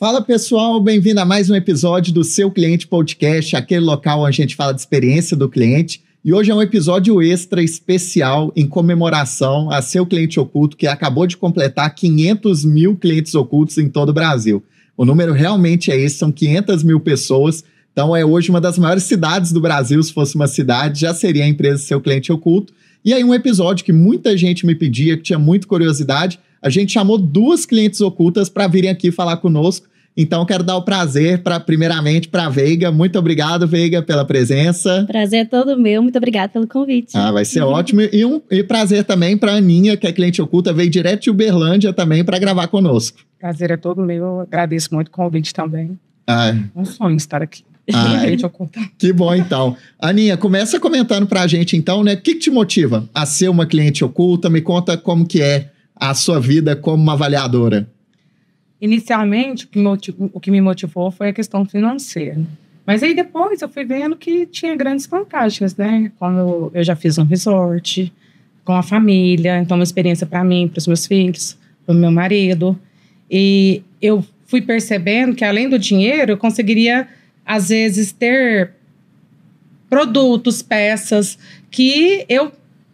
Fala pessoal, bem-vindo a mais um episódio do Seu Cliente Podcast, aquele local onde a gente fala de experiência do cliente. E hoje é um episódio extra especial em comemoração a Seu Cliente Oculto, que acabou de completar 500 mil clientes ocultos em todo o Brasil. O número realmente é esse, são 500 mil pessoas. Então é hoje uma das maiores cidades do Brasil. Se fosse uma cidade, já seria a empresa Seu Cliente Oculto. E aí um episódio que muita gente me pedia, que tinha muita curiosidade, a gente chamou 2 clientes ocultas para virem aqui falar conosco. Então, quero dar o prazer, primeiramente, para a Veiga. Muito obrigado, Veiga, pela presença. Prazer é todo meu. Muito obrigada pelo convite. Vai ser ótimo. E prazer também para a Aninha, que é cliente oculta, veio direto de Uberlândia também para gravar conosco. Prazer é todo meu. Eu agradeço muito o convite também. É um sonho estar aqui. Cliente oculta. Que bom, então. Aninha, começa comentando para a gente, então, né? O que te motiva a ser uma cliente oculta? Me conta como que é a sua vida como uma avaliadora. Inicialmente, o que me motivou foi a questão financeira. Mas aí depois eu fui vendo que tinha grandes vantagens, né? Quando eu já fiz um resort com a família, então uma experiência para mim, para os meus filhos, para o meu marido. E eu fui percebendo que além do dinheiro, eu conseguiria, às vezes, ter produtos, peças que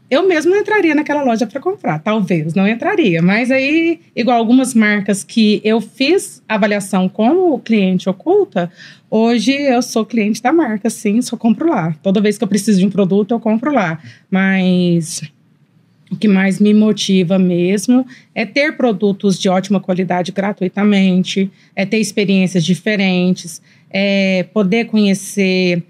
eu mesmo não entraria naquela loja para comprar, talvez, não entraria. Mas aí, igual algumas marcas que eu fiz avaliação como cliente oculta, hoje eu sou cliente da marca, sim, só compro lá. Toda vez que eu preciso de um produto, eu compro lá. Mas o que mais me motiva mesmo é ter produtos de ótima qualidade gratuitamente, é ter experiências diferentes, é poder conhecer...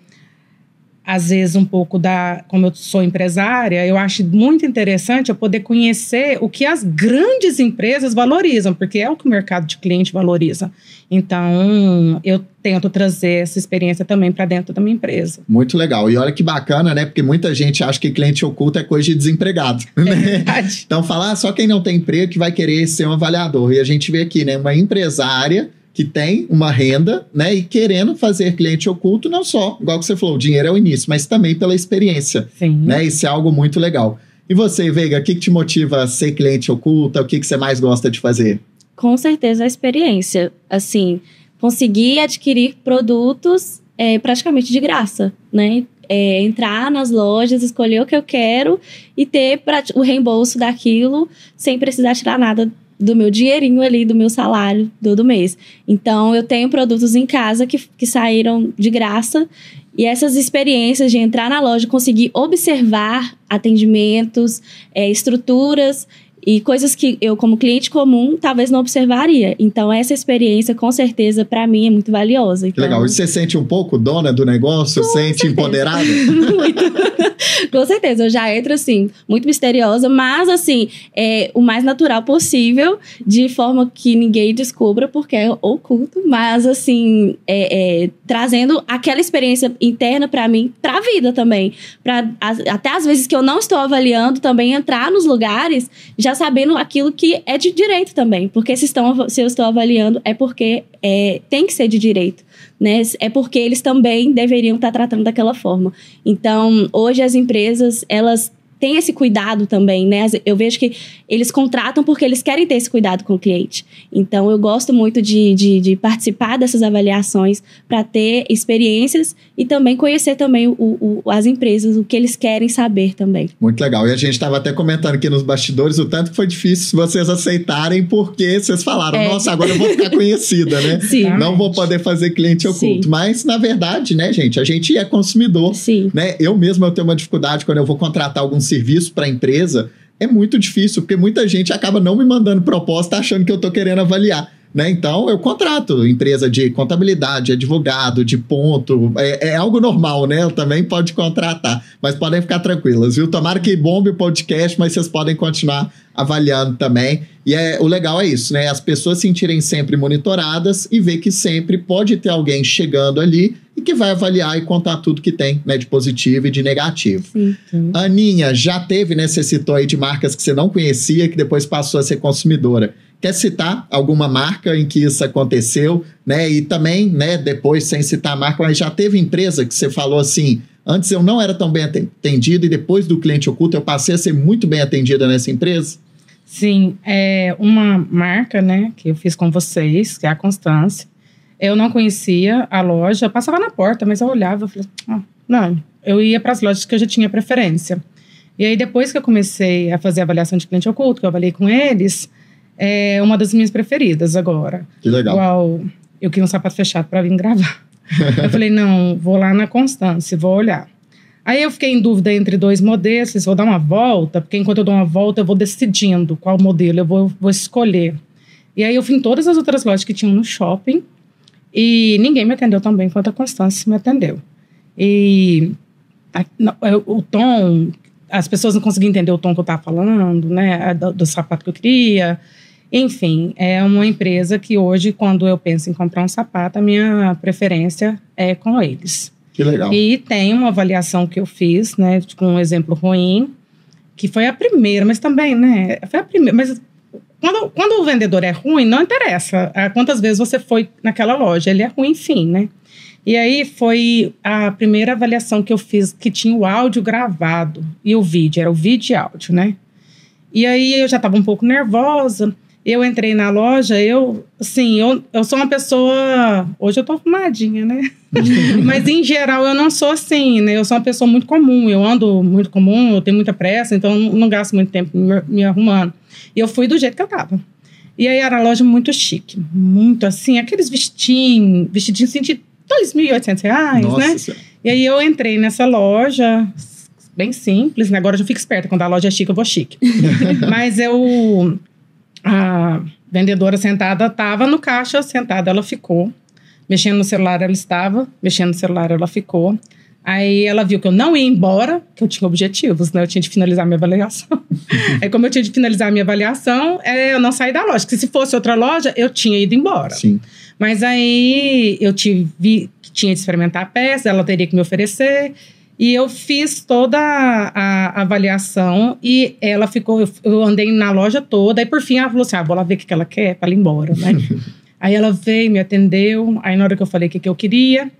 Às vezes, um pouco como eu sou empresária, eu acho muito interessante eu poder conhecer o que as grandes empresas valorizam, porque é o que o mercado de cliente valoriza. Então, eu tento trazer essa experiência também para dentro da minha empresa. Muito legal. E olha que bacana, né? Porque muita gente acha que cliente oculto é coisa de desempregado. Né? Verdade. Então, falar só quem não tem emprego que vai querer ser um avaliador. E a gente vê aqui, né? Uma empresária que tem uma renda, né, e querendo fazer cliente oculto, não só, igual que você falou, o dinheiro é o início, mas também pela experiência. Sim. Né? Isso é algo muito legal. E você, Veiga, o que te motiva a ser cliente oculta? O que você mais gosta de fazer? Com certeza a experiência. Assim, conseguir adquirir produtos praticamente de graça, né? Entrar nas lojas, escolher o que eu quero e ter o reembolso daquilo sem precisar tirar nada do meu dinheirinho ali, do meu salário todo mês. Então, eu tenho produtos em casa que saíram de graça. E essas experiências de entrar na loja, conseguir observar atendimentos, estruturas e coisas que eu, como cliente comum, talvez não observaria. Então, essa experiência, com certeza, para mim, é muito valiosa. Então... Legal. E você sente um pouco dona do negócio? Sente empoderada? Muito. Com certeza. Eu já entro, assim, muito misteriosa, mas, assim, o mais natural possível, de forma que ninguém descubra, porque é oculto, mas, assim, trazendo aquela experiência interna para mim, para a vida também. Até às vezes que eu não estou avaliando, também entrar nos lugares, já sabendo aquilo que é de direito também. Porque se eu estou avaliando, é porque tem que ser de direito, né? É porque eles também deveriam estar tratando daquela forma. Então, hoje as empresas, elas têm esse cuidado também, né? Eu vejo que eles contratam porque eles querem ter esse cuidado com o cliente. Então, eu gosto muito de participar dessas avaliações para ter experiências e também conhecer também as empresas, o que eles querem saber também. Muito legal. E a gente estava até comentando aqui nos bastidores o tanto que foi difícil vocês aceitarem, porque vocês falaram, nossa, agora eu vou ficar conhecida, né? Sim. Não vou poder fazer cliente oculto. Sim. Mas, na verdade, né, gente, a gente é consumidor. Sim. Né? Eu tenho uma dificuldade quando eu vou contratar algum serviço para a empresa. É muito difícil, porque muita gente acaba não me mandando proposta achando que eu estou querendo avaliar. Né? Então, eu contrato empresa de contabilidade, advogado, de ponto. É algo normal, né? Também pode contratar. Mas podem ficar tranquilas, viu? Tomara que bombe o podcast, mas vocês podem continuar avaliando também. E o legal é isso, né? As pessoas se sentirem sempre monitoradas e ver que sempre pode ter alguém chegando ali e que vai avaliar e contar tudo que tem, né? De positivo e de negativo. Sim. Aninha, já teve, né? Você citou aí de marcas que você não conhecia, que depois passou a ser consumidora. Quer citar alguma marca em que isso aconteceu, né? E também, né, depois, sem citar a marca, mas já teve empresa que você falou assim, antes eu não era tão bem atendido e depois do cliente oculto eu passei a ser muito bem atendida nessa empresa? Sim, é uma marca, né, que eu fiz com vocês, que é a Constância. Eu não conhecia a loja, eu passava na porta, mas eu olhava e falei, não, eu ia para as lojas que eu já tinha preferência. E aí, depois que eu comecei a fazer a avaliação de cliente oculto, que eu avaliei com eles, é uma das minhas preferidas agora. Que legal. Igual, eu queria um sapato fechado para vir gravar. Eu falei, não, vou lá na Constância, vou olhar. Aí eu fiquei em dúvida entre 2 modelos, se vou dar uma volta, porque enquanto eu dou uma volta, eu vou decidindo qual modelo eu vou escolher. E aí eu fui em todas as outras lojas que tinham no shopping, e ninguém me atendeu tão bem quanto a Constância me atendeu. E o tom, as pessoas não conseguiam entender o tom que eu estava falando, né, do sapato que eu queria. Enfim, é uma empresa que hoje, quando eu penso em comprar um sapato, a minha preferência é com eles. Que legal. E tem uma avaliação que eu fiz, né, com um exemplo ruim, que foi a primeira, mas também, né, foi a primeira, mas quando o vendedor é ruim, não interessa quantas vezes você foi naquela loja, ele é ruim, sim, né. E aí foi a primeira avaliação que eu fiz, que tinha o áudio gravado e o vídeo, era o vídeo e áudio, né. E aí eu já estava um pouco nervosa. Eu entrei na loja, eu sou uma pessoa... Hoje eu tô arrumadinha, né? Mas, em geral, eu não sou assim, né? Eu sou uma pessoa muito comum, eu ando muito comum, eu tenho muita pressa, então não gasto muito tempo me arrumando. E eu fui do jeito que eu tava. E aí era a loja muito chique, muito assim, aqueles vestidinhos assim, de R$2.800, Nossa, né? Senhora. E aí eu entrei nessa loja... Bem simples, né? Agora eu já fico esperta, quando a loja é chique, eu vou chique. Mas a vendedora sentada estava no caixa, sentada ela ficou. Mexendo no celular ela estava, mexendo no celular ela ficou. Aí ela viu que eu não ia embora, que eu tinha objetivos, né? Eu tinha de finalizar minha avaliação. Aí como eu tinha de finalizar minha avaliação, eu não saí da loja. Porque se fosse outra loja, eu tinha ido embora. Sim. Mas aí eu tinha de experimentar a peça, ela teria que me oferecer... E eu fiz toda a avaliação e ela ficou... Eu andei na loja toda e por fim ela falou assim, vou lá ver o que ela quer para ela ir embora, né? Aí ela veio, me atendeu. Aí na hora que eu falei o que eu queria,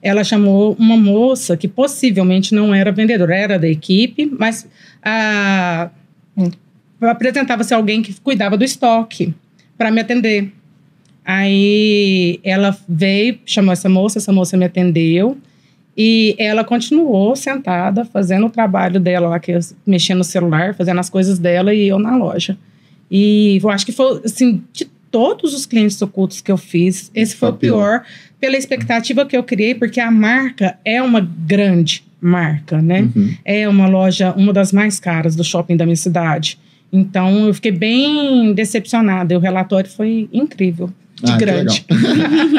ela chamou uma moça que possivelmente não era vendedora, era da equipe, mas apresentava-se alguém que cuidava do estoque para me atender. Aí ela veio, chamou essa moça me atendeu. E ela continuou sentada, fazendo o trabalho dela lá, mexendo no celular, fazendo as coisas dela e eu na loja. E eu acho que foi, assim, de todos os clientes ocultos que eu fiz, esse foi o pior, pela expectativa que eu criei, porque a marca é uma grande marca, né? Uhum. É uma loja, uma das mais caras do shopping da minha cidade. Então, eu fiquei bem decepcionada. E o relatório foi incrível. Grande.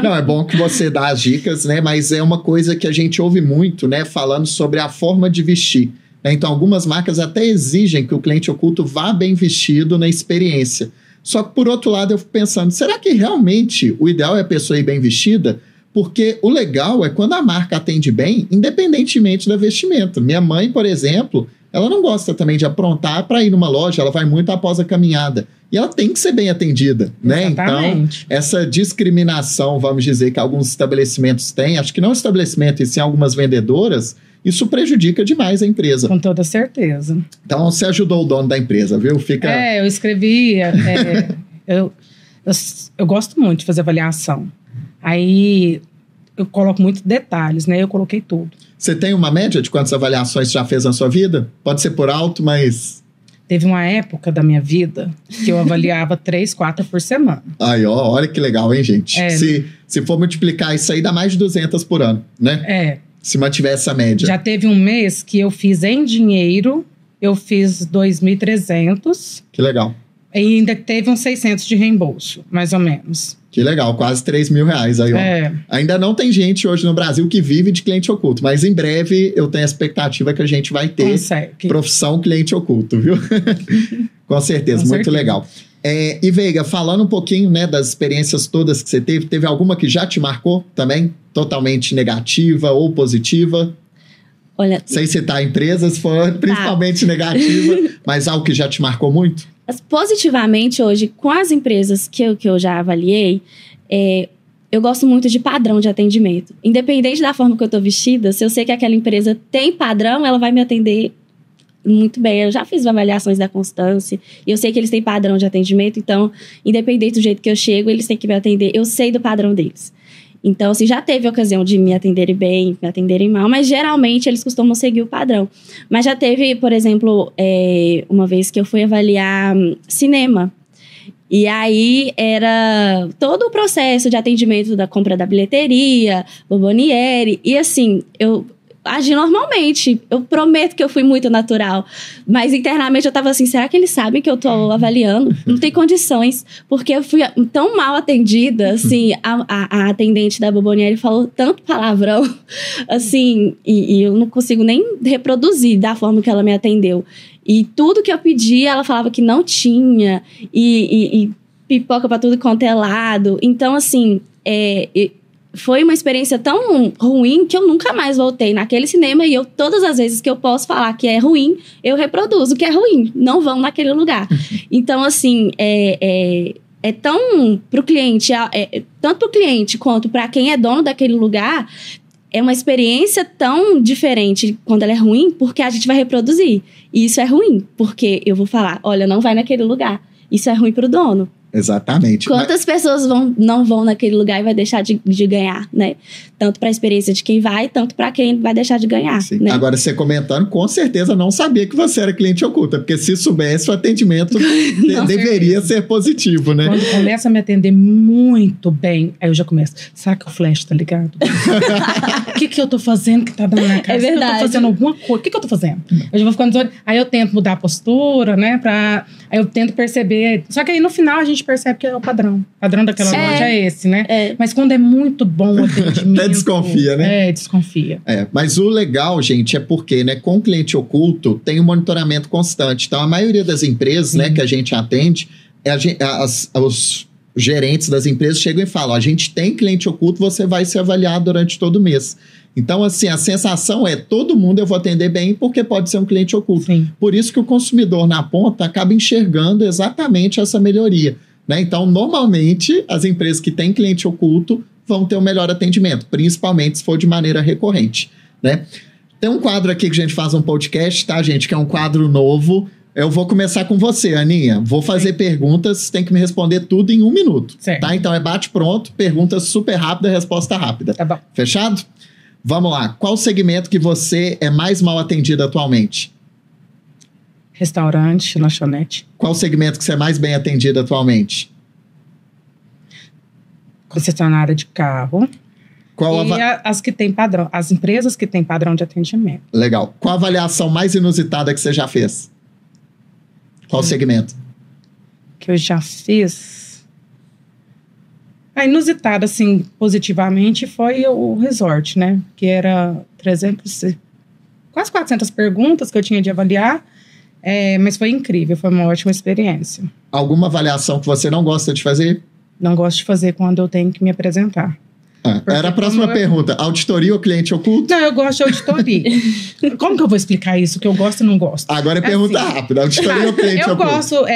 Não, é bom que você dá as dicas, né? Mas é uma coisa que a gente ouve muito, né? Falando sobre a forma de vestir. Né? Então, algumas marcas até exigem que o cliente oculto vá bem vestido na experiência. Só que, por outro lado, eu fico pensando, será que realmente o ideal é a pessoa ir bem vestida? Porque o legal é quando a marca atende bem, independentemente da vestimenta. Minha mãe, por exemplo, ela não gosta também de aprontar para ir numa loja, ela vai muito após a caminhada. E ela tem que ser bem atendida, né? Exatamente. Então, essa discriminação, vamos dizer, que alguns estabelecimentos têm, acho que não estabelecimento, e sim algumas vendedoras, isso prejudica demais a empresa. Com toda certeza. Então, você ajudou o dono da empresa, viu? Eu escrevi... eu gosto muito de fazer avaliação. Aí, eu coloco muitos detalhes, né? Eu coloquei tudo. Você tem uma média de quantas avaliações você já fez na sua vida? Pode ser por alto, mas... Teve uma época da minha vida que eu avaliava 3, 4 por semana. Aí, ó, olha que legal, hein, gente? Se for multiplicar isso aí, dá mais de 200 por ano, né? Se mantiver essa média. Já teve um mês que eu fiz em dinheiro, eu fiz 2.300. Que legal. E ainda teve uns 600 de reembolso, mais ou menos. Que legal, quase R$3.000 aí, ó. Ainda não tem gente hoje no Brasil que vive de cliente oculto, mas em breve eu tenho a expectativa que a gente vai ter profissão cliente oculto, viu? Com certeza, muito legal. E Veiga, falando um pouquinho, né, das experiências todas que você teve alguma que já te marcou também? Totalmente negativa ou positiva? Olha, sem citar empresas, foi principalmente negativa, mas algo que já te marcou muito? Positivamente, hoje, com as empresas que eu já avaliei, eu gosto muito de padrão de atendimento. Independente da forma que eu estou vestida, se eu sei que aquela empresa tem padrão, ela vai me atender muito bem. Eu já fiz avaliações da Constância e eu sei que eles têm padrão de atendimento, então, independente do jeito que eu chego, eles têm que me atender. Eu sei do padrão deles. Então, assim, já teve ocasião de me atenderem bem, me atenderem mal, mas geralmente eles costumam seguir o padrão. Mas já teve, por exemplo, uma vez que eu fui avaliar cinema. E aí era todo o processo de atendimento da compra da bilheteria, Bomboniere, e assim, eu agi normalmente. Eu prometo que eu fui muito natural. Mas internamente eu tava assim, será que eles sabem que eu tô avaliando? Não tem condições. Porque eu fui tão mal atendida, assim, a atendente da Bomboniere falou tanto palavrão, assim, e eu não consigo nem reproduzir da forma que ela me atendeu. E tudo que eu pedi, ela falava que não tinha. E pipoca pra tudo quanto é lado. Então, assim, foi uma experiência tão ruim que eu nunca mais voltei naquele cinema. E todas as vezes que eu posso falar que é ruim, eu reproduzo que é ruim. Não vão naquele lugar. Então, assim, é tão pro cliente, tanto pro cliente quanto para quem é dono daquele lugar, é uma experiência tão diferente quando ela é ruim, porque a gente vai reproduzir. E isso é ruim, porque eu vou falar, olha, não vai naquele lugar. Isso é ruim pro dono. Exatamente. Quantas pessoas não vão naquele lugar e vai deixar de ganhar, né? Tanto para a experiência de quem vai, tanto para quem vai deixar de ganhar. Né? Agora, você comentando, com certeza não sabia que você era cliente oculta, porque se soubesse, o atendimento deveria ser positivo, né? Quando começa a me atender muito bem, aí eu já começo, saca o flash, tá ligado? O que eu tô fazendo que tá dando na cara? É verdade. Eu tô fazendo alguma coisa, o que eu tô fazendo? Eu já vou ficando desolada. Aí eu tento mudar a postura, né? Aí eu tento perceber. Só que aí no final a gente percebe que é o padrão. O padrão daquela loja é esse, né? Mas quando é muito bom o atendimento... Até desconfia, né? Desconfia. Mas o legal, gente, é porque, né, com o cliente oculto tem um monitoramento constante. Então, a maioria das empresas, né, que a gente atende, os gerentes das empresas chegam e falam, a gente tem cliente oculto, você vai ser avaliado durante todo o mês. Então, assim, a sensação é, todo mundo eu vou atender bem porque pode ser um cliente oculto. Sim. Por isso que o consumidor na ponta acaba enxergando exatamente essa melhoria. Né? Então, normalmente, as empresas que têm cliente oculto vão ter um melhor atendimento, principalmente se for de maneira recorrente. Né? Tem um quadro aqui que a gente faz um podcast, tá, gente? Que é um quadro novo. Eu vou começar com você, Aninha. Vou fazer perguntas, tem que me responder tudo em 1 minuto. Certo. Tá? Então, bate pronto, pergunta super rápida, resposta rápida. Tá bom. Fechado? Vamos lá. Qual segmento que você é mais mal atendido atualmente? Restaurante, lanchonete. Qual segmento que você é mais bem atendido atualmente? Concessionária de carro. As que têm padrão, as empresas que têm padrão de atendimento. Legal. Qual a avaliação mais inusitada que você já fez? Qual segmento? Que eu já fiz. A inusitada, assim, positivamente, foi o resort, né? Que era quase 400 perguntas que eu tinha de avaliar. Mas foi incrível, foi uma ótima experiência. Alguma avaliação que você não gosta de fazer? Não gosto de fazer quando eu tenho que me apresentar. Era a próxima pergunta. Auditoria ou cliente oculto? Não, eu gosto de auditoria. Como que eu vou explicar isso? Que eu gosto e não gosto? Agora é pergunta rápida. Auditoria ou cliente oculto?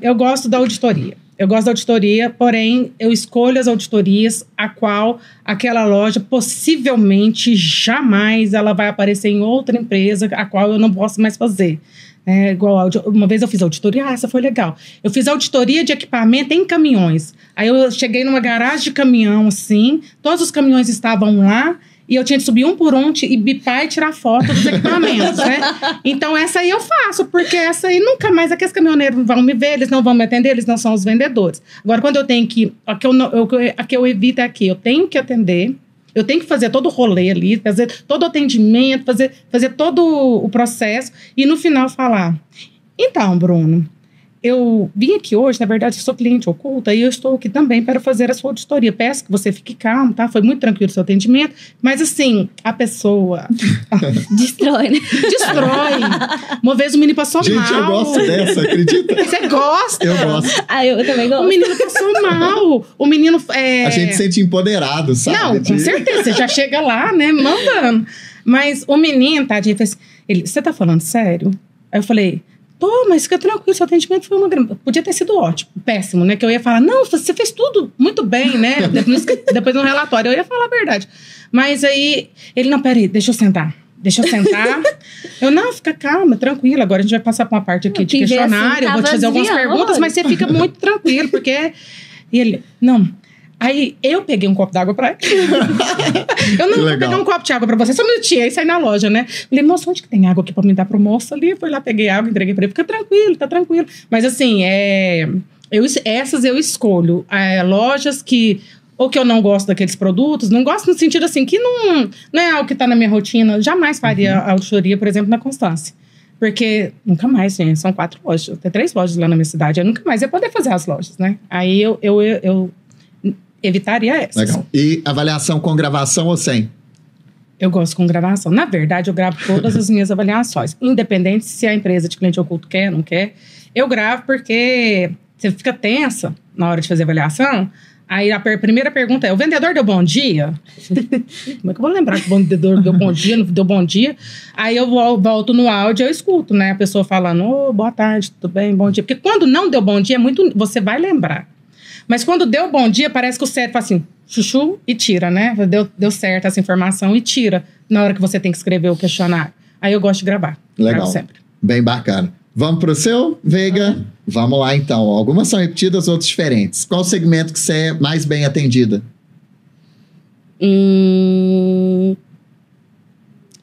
Eu gosto da auditoria. Eu gosto da auditoria, porém, eu escolho as auditorias a qual aquela loja possivelmente jamais ela vai aparecer em outra empresa a qual eu não posso mais fazer. Igual uma vez eu fiz auditoria, essa foi legal. Eu fiz auditoria de equipamento em caminhões. Aí eu cheguei numa garagem de caminhão, assim, todos os caminhões estavam lá, e eu tinha que subir um por um e bipar e tirar foto dos equipamentos, né? Então, essa aí eu faço, porque essa aí nunca mais aqueles caminhoneiros vão me ver, eles não vão me atender, eles não são os vendedores. Agora, quando eu tenho que... A que eu evito é aqui, eu tenho que atender, eu tenho que fazer todo o rolê ali, fazer todo o atendimento, fazer todo o processo e no final falar, então, Bruno, eu vim aqui hoje, na verdade, eu sou cliente oculta e eu estou aqui também para fazer a sua auditoria. Peço que você fique calmo, tá? Foi muito tranquilo o seu atendimento, mas assim, a pessoa... Destrói, né? Destrói. Uma vez o menino passou mal. Gente, eu gosto dessa, acredita? Você gosta? Eu gosto. Eu também gosto. O menino passou mal. O menino... A gente se sente empoderado, sabe? Não, com certeza. Você já chega lá, né, mandando. Mas o menino, tadinho, fez... Você tá falando sério? Aí eu falei... Mas fica tranquilo, seu atendimento foi podia ter sido ótimo, péssimo, né? Que eu ia falar, não, você fez tudo muito bem, né? Depois no relatório eu ia falar a verdade. Mas aí, ele, não, peraí, deixa eu sentar. deixa eu sentar. Eu, não, fica calma, tranquila. Agora a gente vai passar por uma parte aqui de questionário. Eu vou te fazer algumas perguntas, mas você fica muito tranquilo, porque... E ele, não... Aí eu peguei um copo d'água pra ele. Eu não vou pegar um copo de água pra você, só um minutinho. Aí saí na loja, né? Falei, moço, onde que tem água aqui pra me dar pro moço ali? Fui lá, peguei água, entreguei pra ele. Fica tranquilo, tá tranquilo. Mas assim, essas eu escolho. Lojas que... Ou que eu não gosto daqueles produtos. Não gosto no sentido assim, que não é algo que tá na minha rotina. Jamais faria a auditoria, por exemplo, na Constância. Porque nunca mais, gente. São 4 lojas. Tem 3 lojas lá na minha cidade. Eu nunca mais ia poder fazer as lojas, né? Aí eu evitaria essas. Legal. E avaliação com gravação ou sem? Eu gosto com gravação. Na verdade, eu gravo todas as minhas avaliações. Independente se a empresa de cliente oculto quer ou não quer. Eu gravo porque você fica tensa na hora de fazer avaliação. Aí a primeira pergunta é, o vendedor deu bom dia? Como é que eu vou lembrar que o vendedor deu bom dia, não deu bom dia? Aí eu volto no áudio e eu escuto, né? A pessoa falando, boa tarde, tudo bem, bom dia. Porque quando não deu bom dia, você vai lembrar. Mas quando deu bom dia, parece que o cérebro faz assim, chuchu, e tira, né? Deu certo essa informação e tira na hora que você tem que escrever o questionário. Aí eu gosto de gravar. Legal. Gravo sempre. Bem bacana. Vamos pro seu, Veiga? Vamos lá, então. Algumas são repetidas, outras diferentes. Qual o segmento que você é mais bem atendida?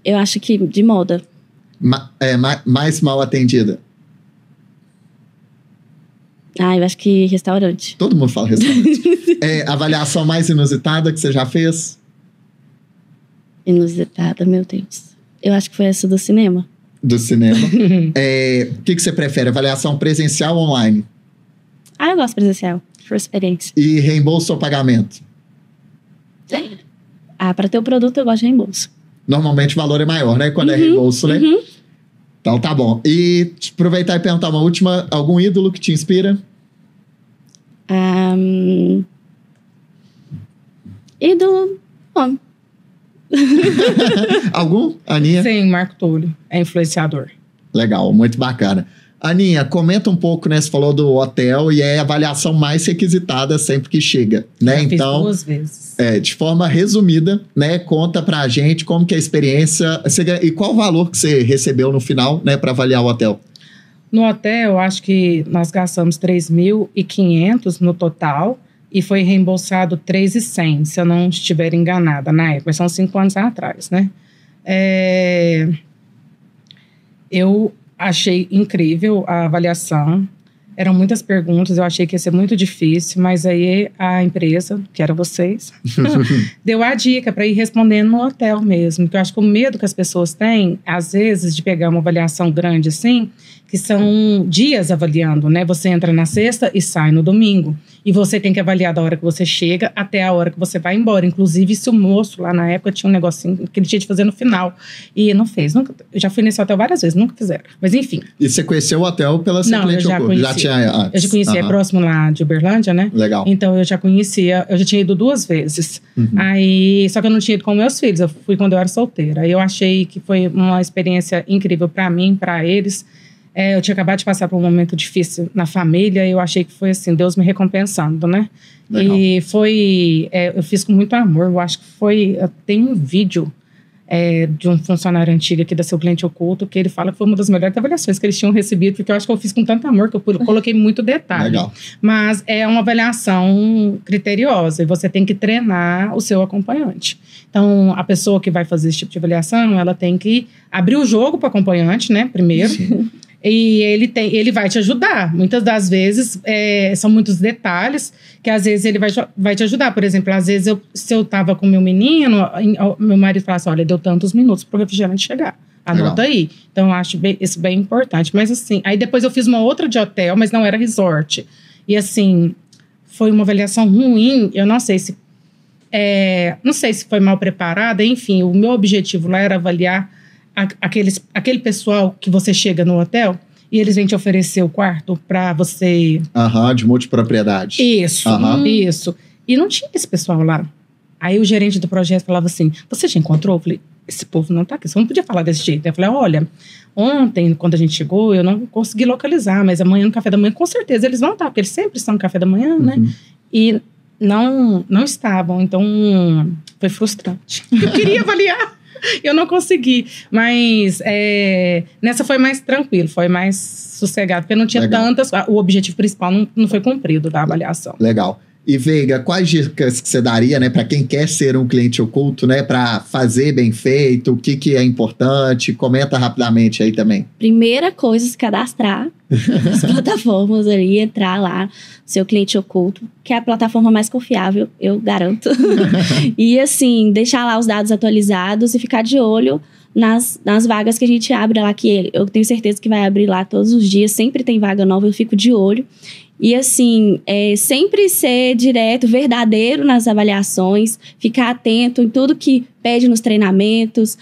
Eu acho que de moda. Mais mal atendida? Eu acho que restaurante. Todo mundo fala restaurante. Avaliação mais inusitada que você já fez? Inusitada, meu Deus. Eu acho que foi essa do cinema. Do cinema. O que você prefere? Avaliação presencial ou online? Eu gosto presencial. Por experiência. E reembolso ou pagamento? Para ter o produto, eu gosto de reembolso. Normalmente o valor é maior, né? Quando é reembolso, né? Então tá bom. E aproveitar e perguntar uma última. Algum ídolo que te inspira? Ídolo? Bom. Algum, Aninha? Sim, Marco Túlio. É influenciador. Legal, muito bacana. Aninha, comenta um pouco, né? Você falou do hotel e é a avaliação mais requisitada sempre que chega, né? Então, fiz 2 vezes. De forma resumida, né? Conta pra gente como que é a experiência e qual o valor que você recebeu no final, né? Pra avaliar o hotel. No hotel, eu acho que nós gastamos 3.500 no total e foi reembolsado 3.100, se eu não estiver enganada na época. Mas são 5 anos atrás, né? Eu achei incrível a avaliação. Eram muitas perguntas, eu achei que ia ser muito difícil, mas aí a empresa, que era vocês, deu a dica para ir respondendo no hotel mesmo. Porque eu acho que o medo que as pessoas têm, às vezes, de pegar uma avaliação grande assim, que são dias avaliando, né? Você entra na sexta e sai no domingo. E você tem que avaliar da hora que você chega até a hora que você vai embora. Inclusive, se o moço lá na época tinha um negocinho que ele tinha de fazer no final. E não fez. Nunca, eu já fui nesse hotel várias vezes, nunca fizeram. Mas enfim. E você conheceu o hotel pela Não, eu já conhecia. Já tinha antes. Eu já conhecia, é próximo lá de Uberlândia, né? Legal. Então eu já conhecia, eu já tinha ido 2 vezes. Aí, só que eu não tinha ido com meus filhos, eu fui quando eu era solteira. Aí eu achei que foi uma experiência incrível para mim, para eles. Eu tinha acabado de passar por um momento difícil na família e eu achei que foi assim, Deus me recompensando, né? Legal. E foi... eu fiz com muito amor, eu acho que foi... Tem um vídeo de um funcionário antigo aqui da Seu Cliente Oculto que ele fala que foi uma das melhores avaliações que eles tinham recebido, porque eu acho que eu fiz com tanto amor que eu coloquei muito detalhe. Legal. Mas é uma avaliação criteriosa e você tem que treinar o seu acompanhante. Então, a pessoa que vai fazer esse tipo de avaliação, ela tem que abrir o jogo para o acompanhante, né, primeiro. Sim. E ele vai te ajudar. Muitas das vezes, são muitos detalhes que às vezes ele vai te ajudar. Por exemplo, às vezes se eu tava com meu menino, meu marido fala assim, olha, deu tantos minutos para o refrigerante chegar. Anota aí. Então, eu acho isso bem importante. Mas assim, aí depois eu fiz uma outra de hotel, mas não era resort. E assim, foi uma avaliação ruim. Eu não sei se foi mal preparada. Enfim, o meu objetivo lá era avaliar aquele pessoal que você chega no hotel e eles vêm te oferecer o quarto pra você... de multipropriedade. Isso. E não tinha esse pessoal lá. Aí o gerente do projeto falava assim, você já encontrou? Eu falei, esse povo não tá aqui, você não podia falar desse jeito. Eu falei, olha, ontem, quando a gente chegou, eu não consegui localizar, mas amanhã no café da manhã, com certeza eles vão estar, porque eles sempre estão no café da manhã, né? E não estavam, então foi frustrante. Eu queria avaliar. Eu não consegui. Mas nessa foi mais tranquilo, foi mais sossegado, porque não tinha tantas... O objetivo principal não foi cumprido da avaliação. Legal. E, Veiga, quais dicas que você daria, né, para quem quer ser um cliente oculto, né, para fazer bem feito, o que é importante? Comenta rapidamente aí também. Primeira coisa, se cadastrar nas plataformas ali, entrar lá, seu cliente oculto, que é a plataforma mais confiável, eu garanto. E, assim, deixar lá os dados atualizados e ficar de olho nas vagas que a gente abre lá, que eu tenho certeza que vai abrir lá todos os dias, sempre tem vaga nova, eu fico de olho. E, assim, sempre ser direto, verdadeiro nas avaliações, ficar atento em tudo que pede nos treinamentos,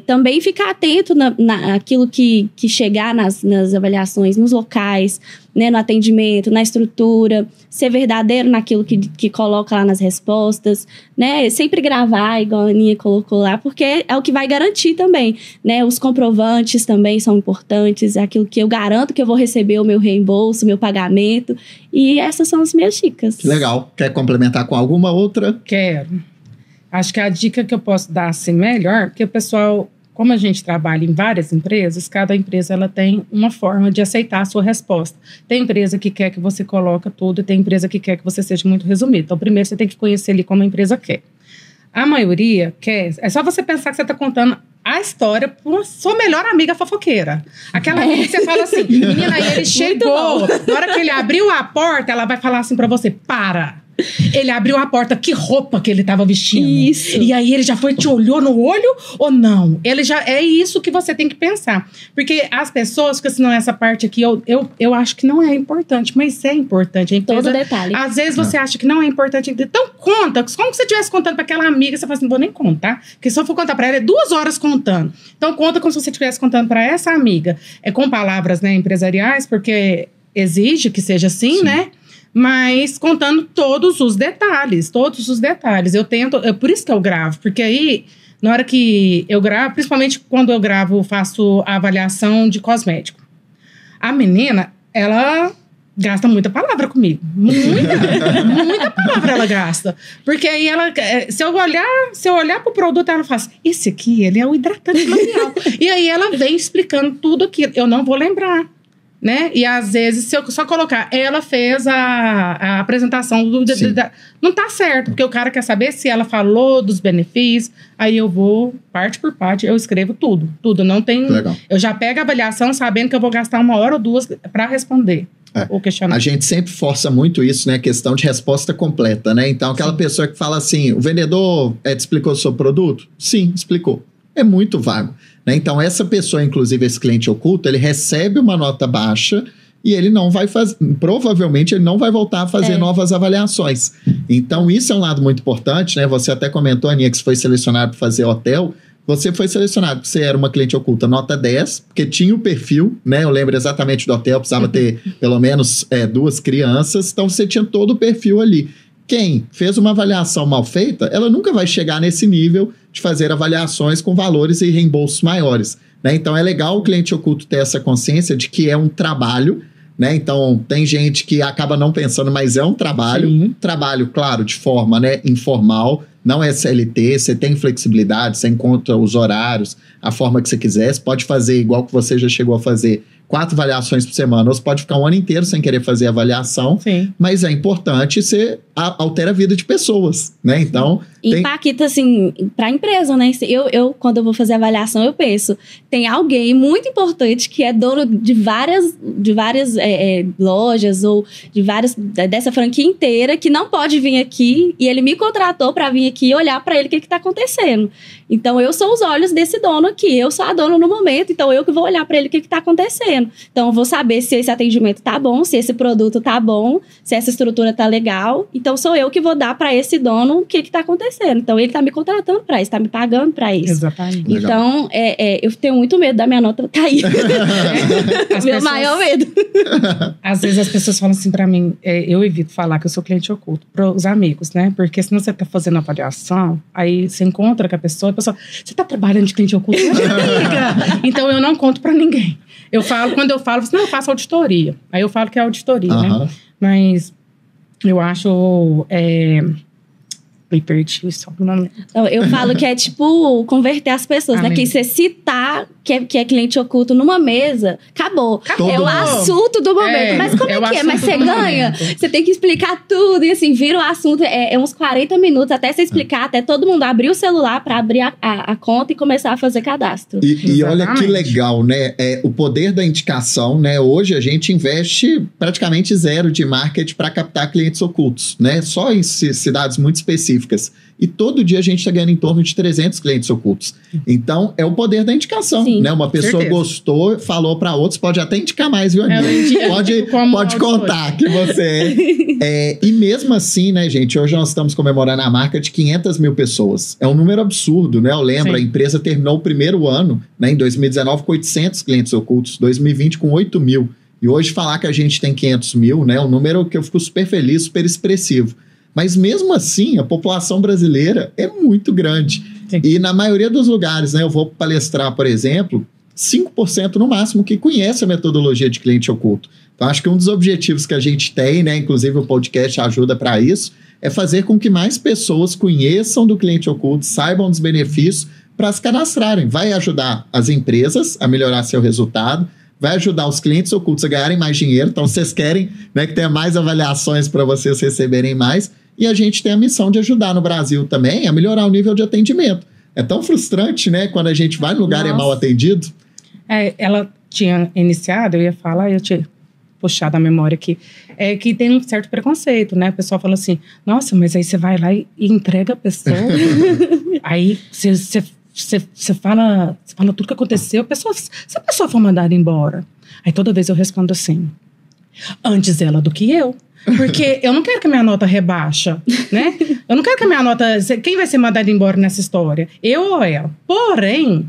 também ficar atento naquilo que chegar nas avaliações, nos locais, né, no atendimento, na estrutura, ser verdadeiro naquilo que coloca lá nas respostas, né, sempre gravar, igual a Aninha colocou lá, porque é o que vai garantir também, né, os comprovantes também são importantes, é aquilo que eu garanto que eu vou receber o meu reembolso, o meu pagamento, e essas são as minhas dicas. Que legal. Quer complementar com alguma outra? Quero. Acho que a dica que eu posso dar assim melhor, porque o pessoal, como a gente trabalha em várias empresas, cada empresa ela tem uma forma de aceitar a sua resposta. Tem empresa que quer que você coloque tudo e tem empresa que quer que você seja muito resumido. Então, primeiro você tem que conhecer ali como a empresa quer. A maioria quer... É só você pensar que você está contando a história para sua melhor amiga fofoqueira. Aquela amiga que você fala assim, menina, aí ele chegou. Na hora que ele abriu a porta, ela vai falar assim para você, para. Ele abriu a porta, que roupa que ele estava vestindo. Isso. E aí ele já foi, te olhou no olho ou não? Ele já é isso que você tem que pensar. Porque as pessoas, porque senão essa parte aqui, eu acho que não é importante, mas é importante. A empresa, todo detalhe. Às vezes você acha que não é importante. Então conta, como se você estivesse contando para aquela amiga, você fala assim, não vou nem contar. Porque se eu for contar para ela, é 2 horas contando. Então conta como se você estivesse contando para essa amiga. Com palavras, né, empresariais, porque exige que seja assim, sim, né? Mas contando todos os detalhes. Eu tento, por isso que eu gravo, porque aí, na hora que eu gravo, principalmente quando eu gravo, faço a avaliação de cosmético. A menina, ela gasta muita palavra comigo. Muita palavra ela gasta. Porque aí ela, se eu olhar pro produto, ela fala assim, esse aqui, ele é o hidratante labial. E aí ela vem explicando tudo aquilo. Eu não vou lembrar. Né? E às vezes, se eu só colocar, ela fez a apresentação não tá certo, porque o cara quer saber se ela falou dos benefícios, aí eu vou, parte por parte, eu escrevo tudo, não tem... Legal. Eu já pego a avaliação sabendo que eu vou gastar 1 hora ou 2 para responder o questionário. A gente sempre força muito isso, né? Questão de resposta completa, né? Então, aquela pessoa que fala assim, o vendedor te explicou sobre o produto? Sim, explicou. É muito vago. Né? Então, essa pessoa, inclusive esse cliente oculto, ele recebe uma nota baixa e ele não vai fazer, provavelmente ele não vai voltar a fazer novas avaliações. Então, isso é um lado muito importante, né? Você até comentou, Aninha, que você foi selecionado para fazer hotel. Você foi selecionado porque você era uma cliente oculta nota 10, porque tinha o perfil, né? Eu lembro exatamente do hotel, precisava ter pelo menos 2 crianças, então você tinha todo o perfil ali. Quem fez uma avaliação mal feita, ela nunca vai chegar nesse nível de fazer avaliações com valores e reembolsos maiores, né? Então, é legal o cliente oculto ter essa consciência de que é um trabalho, né? Então, tem gente que acaba não pensando, mas é um trabalho. Sim. Trabalho, claro, de forma, né, informal, não é CLT, você tem flexibilidade, você encontra os horários, a forma que você quiser. Você pode fazer igual que você já chegou a fazer, 4 avaliações por semana, ou você pode ficar 1 ano inteiro sem querer fazer avaliação. Sim. Mas é importante você altera a vida de pessoas, né? Então... Impacta, assim, pra empresa, né? Eu, quando eu vou fazer avaliação, eu penso, tem alguém muito importante que é dono de várias lojas ou dessa franquia inteira que não pode vir aqui e ele me contratou pra vir aqui e olhar pra ele o que tá acontecendo. Então, eu sou os olhos desse dono aqui, eu sou a dona no momento, então eu que vou olhar pra ele o que tá acontecendo. Então, eu vou saber se esse atendimento tá bom, se esse produto tá bom, se essa estrutura tá legal. Então, sou eu que vou dar pra esse dono o que tá acontecendo. Então, ele tá me contratando pra isso, tá me pagando pra isso. Exatamente. Então, eu tenho muito medo da minha nota cair. Meu maior medo. Às vezes, as pessoas falam assim pra mim, eu evito falar que eu sou cliente oculto pros amigos, né? Porque senão você tá fazendo avaliação, aí você encontra com a pessoa você tá trabalhando de cliente oculto? Então, eu não conto pra ninguém. Quando eu falo, não, eu faço auditoria. Aí eu falo que é auditoria, né? Mas eu acho... Me perdi só no nome. Então, eu falo que é tipo converter as pessoas, né? Que você citar que é cliente oculto numa mesa, acabou. É o assunto do momento. Mas como é que é? Mas você ganha? Você tem que explicar tudo e assim, vira o assunto. É uns 40 minutos até você explicar, até todo mundo abrir o celular para abrir a conta e começar a fazer cadastro. E olha que legal, né? O poder da indicação, né? Hoje a gente investe praticamente zero de marketing para captar clientes ocultos, né? Só em cidades muito específicas. E todo dia a gente está ganhando em torno de 300 clientes ocultos. Então, é o poder da indicação, né? Uma pessoa gostou, falou para outros, pode até indicar mais, viu, Aninha? Pode contar que você é. E mesmo assim, né, gente, hoje nós estamos comemorando a marca de 500 mil pessoas. É um número absurdo, né? Eu lembro, a empresa terminou o primeiro ano, né, em 2019, com 800 clientes ocultos, 2020 com 8 mil. E hoje falar que a gente tem 500 mil, né, é um número que eu fico super feliz, super expressivo. Mas mesmo assim, a população brasileira é muito grande. Sim. E na maioria dos lugares, né, eu vou palestrar, por exemplo, 5% no máximo que conhece a metodologia de cliente oculto. Então, acho que um dos objetivos que a gente tem, né, inclusive o podcast ajuda para isso, é fazer com que mais pessoas conheçam do cliente oculto, saibam dos benefícios para se cadastrarem. Vai ajudar as empresas a melhorar seu resultado, vai ajudar os clientes ocultos a ganharem mais dinheiro. Então, vocês querem, né, que tenha mais avaliações para vocês receberem mais. E a gente tem a missão de ajudar no Brasil também a melhorar o nível de atendimento. É tão frustrante, né? Quando a gente vai no lugar e é mal atendido. Ela tinha iniciado, eu ia falar, eu tinha puxado a memória aqui, que tem um certo preconceito, né? O pessoal fala assim, nossa, mas aí você vai lá e entrega a pessoa. Aí você fala tudo que aconteceu, se a pessoa for mandada embora. Aí toda vez eu respondo assim, antes ela do que eu. Porque eu não quero que a minha nota rebaixa, né? Eu não quero que a minha nota... Quem vai ser mandado embora nessa história? Eu ou ela? Porém,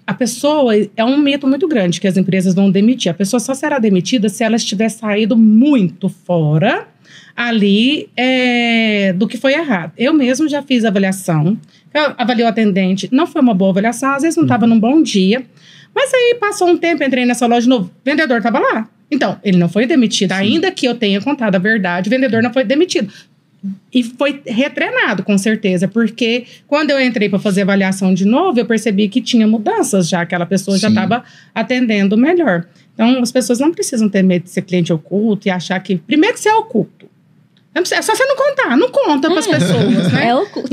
a pessoa... É um mito muito grande que as empresas vão demitir. A pessoa só será demitida se ela estiver saído muito fora ali do que foi errado. Eu mesmo já fiz avaliação. Eu avaliei o atendente. Não foi uma boa avaliação. Às vezes não estava num bom dia. Mas aí passou um tempo, entrei nessa loja de novo. O vendedor estava lá. Então, ele não foi demitido. Sim. Ainda que eu tenha contado a verdade, o vendedor não foi demitido. E foi retreinado, com certeza. Porque quando eu entrei para fazer avaliação de novo, eu percebi que tinha mudanças já. Aquela pessoa já estava atendendo melhor. Então, as pessoas não precisam ter medo de ser cliente oculto e achar que... Primeiro que você é oculto. É só você não contar. Não conta para as pessoas, né? É oculto.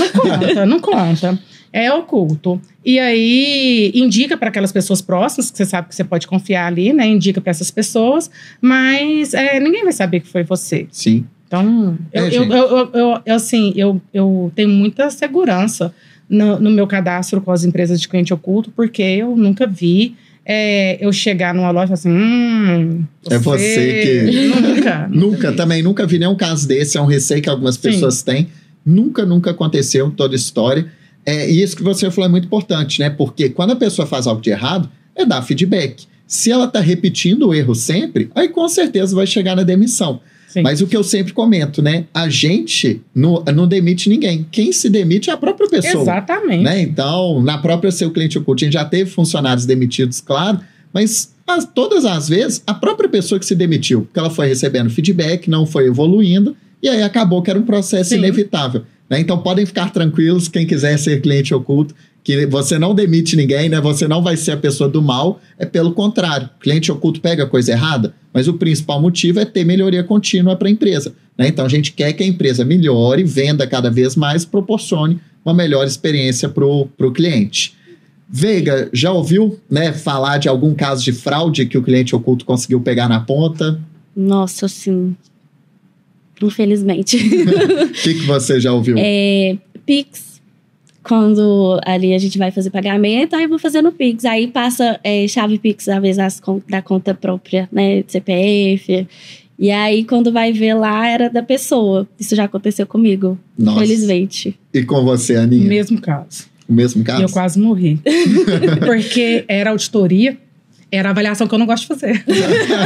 Não conta. É oculto. E aí, indica para aquelas pessoas próximas, que você sabe que você pode confiar ali, né? Indica para essas pessoas, mas ninguém vai saber que foi você. Sim. Então, eu tenho muita segurança no meu cadastro com as empresas de cliente oculto, porque eu nunca vi eu chegar numa loja e falar assim, é você que... Nunca. Nunca vi nenhum caso desse, é um receio que algumas pessoas têm. Nunca aconteceu em toda a história. E isso que você falou é muito importante, né? Porque quando a pessoa faz algo de errado, é dar feedback. Se ela está repetindo o erro sempre, aí com certeza vai chegar na demissão. Sim. Mas o que eu sempre comento, né? A gente não demite ninguém. Quem se demite é a própria pessoa. Exatamente. Né? Então, na própria Seu Cliente Oculto, a gente já teve funcionários demitidos, claro, mas todas as vezes, a própria pessoa que se demitiu, porque ela foi recebendo feedback, não foi evoluindo, e aí acabou que era um processo inevitável. Né? Então, podem ficar tranquilos, quem quiser ser cliente oculto, que você não demite ninguém, né? Você não vai ser a pessoa do mal, é pelo contrário. O cliente oculto pega a coisa errada, mas o principal motivo é ter melhoria contínua para a empresa. Né? Então, a gente quer que a empresa melhore, venda cada vez mais, proporcione uma melhor experiência para o cliente. Veiga, já ouviu, né, falar de algum caso de fraude que o cliente oculto conseguiu pegar na ponta? Nossa, sim. Infelizmente. O que você já ouviu? Pix. Quando ali a gente vai fazer pagamento, aí eu vou fazer no Pix. Aí passa chave Pix, às vezes, da conta própria, né? CPF. E aí, quando vai ver lá, era da pessoa. Isso já aconteceu comigo, Nossa. Infelizmente. E com você, Aninha? Mesmo caso. O mesmo caso? E eu quase morri. Porque era auditoria. Era a avaliação que eu não gosto de fazer.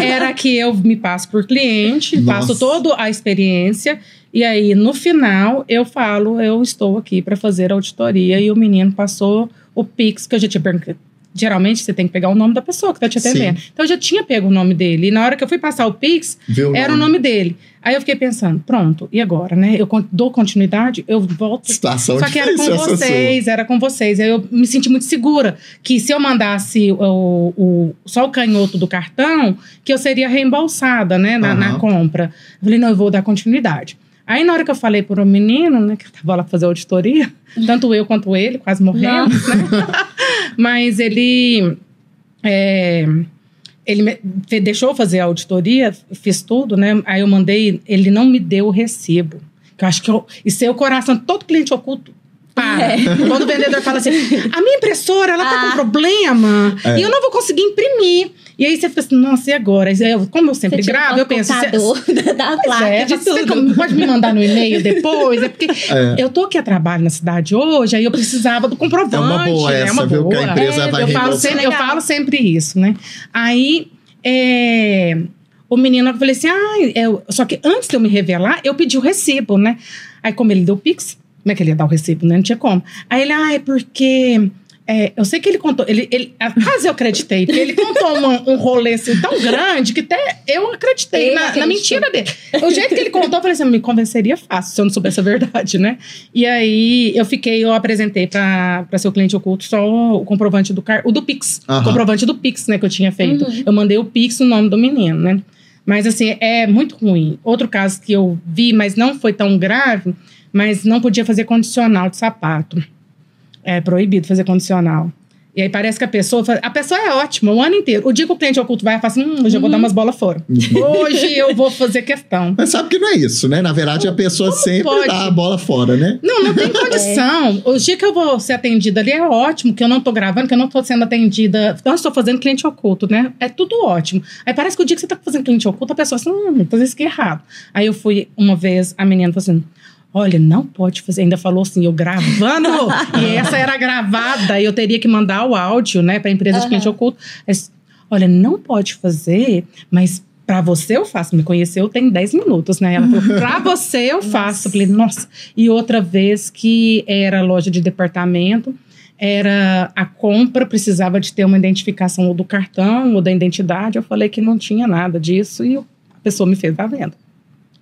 Era que eu me passo por cliente, passo toda a experiência, e aí, no final, eu falo, eu estou aqui para fazer a auditoria, e o menino passou o Pix, que eu já tinha geralmente você tem que pegar o nome da pessoa que tá te atendendo. Sim. Então eu já tinha pego o nome dele. E na hora que eu fui passar o Pix, era o nome dele. Aí eu fiquei pensando, pronto, e agora, né? Eu dou continuidade, eu volto. Situação Só que era com vocês, Aí eu me senti muito segura que se eu mandasse só o canhoto do cartão, que eu seria reembolsada, né? Na compra. Eu falei, não, eu vou dar continuidade. Aí, na hora que eu falei pro menino, né, que tava lá pra fazer auditoria, tanto eu quanto ele, quase morremos, né? Mas ele me deixou fazer a auditoria, fiz tudo, né? Aí eu mandei, ele não me deu o recibo. Que eu acho que isso é o coração, todo cliente oculto. Quando o vendedor fala assim, a minha impressora, ela tá com problema e eu não vou conseguir imprimir. E aí você fica assim, nossa, e agora? Como eu sempre gravo, eu penso... da placa, de tudo. Você pode me mandar no e-mail depois? É porque eu tô aqui a trabalho na cidade hoje, aí eu precisava do comprovante. É uma boa essa, uma viu? Boa. Que a empresa vai reembolsar. Eu falo sempre isso, né? Aí... o menino, eu falei assim, só que antes de eu me revelar, eu pedi o recibo, né? Aí como ele deu o Pix, como é que ele ia dar o recibo, né? Não tinha como. Aí ele, é porque... eu sei que ele contou, quase eu acreditei, porque ele contou um rolê assim tão grande que até eu acreditei na mentira dele. O jeito que ele contou, eu falei assim, me convenceria fácil se eu não soubesse a verdade, né? E aí eu apresentei para seu cliente oculto só o comprovante do Pix, o comprovante do Pix, né, que eu tinha feito. Eu mandei o Pix no nome do menino, né? Mas assim, é muito ruim. Outro caso que eu vi, mas não foi tão grave, mas não podia fazer condicional de sapato. É proibido fazer condicional. E aí parece que a pessoa é ótima o ano inteiro. O dia que o cliente oculto vai e fala assim, hoje eu vou dar umas bolas fora. Hoje eu vou fazer questão. Mas sabe que não é isso, né? Na verdade, a pessoa sempre dá a bola fora, né? Não tem condição. O dia que eu vou ser atendida ali é ótimo, que eu não tô gravando, que eu não tô sendo atendida. Não estou fazendo cliente oculto, né? É tudo ótimo. Aí parece que o dia que você tá fazendo cliente oculto, a pessoa assim, fazendo isso que é errado. Aí eu fui uma vez, a menina falou assim, olha, não pode fazer. Ainda falou assim, eu gravando. E essa era gravada. E eu teria que mandar o áudio, né, pra empresa de cliente oculto. Mas, olha, não pode fazer, mas pra você eu faço. Me conheceu tem 10 minutos, né? Ela falou, pra você eu faço. Eu falei, nossa. E outra vez que era loja de departamento, era a compra, precisava de ter uma identificação ou do cartão ou da identidade. Eu falei que não tinha nada disso e a pessoa me fez a venda.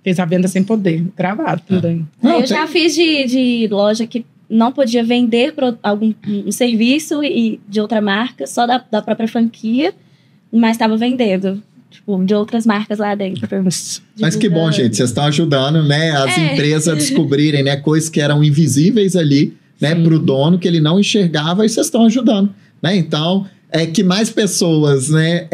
Fez a venda sem poder, gravado também. Eu já fiz de loja que não podia vender um serviço de outra marca, só da própria franquia, mas estava vendendo, tipo, de outras marcas lá dentro. Mas que bom, gente, vocês estão ajudando, né, as empresas a descobrirem, né, coisas que eram invisíveis ali, né, para o dono, que ele não enxergava, e vocês estão ajudando, né, então... que mais pessoas, né,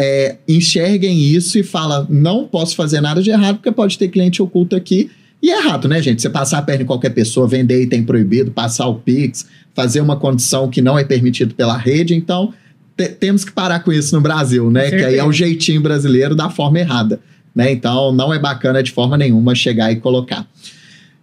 enxerguem isso e falam, não posso fazer nada de errado, porque pode ter cliente oculto aqui. E é errado, né, gente? Você passar a perna em qualquer pessoa, vender item proibido, passar o Pix, fazer uma condição que não é permitido pela rede. Então, temos que parar com isso no Brasil, né? Que aí é o jeitinho brasileiro da forma errada, né? Então, não é bacana de forma nenhuma chegar e colocar.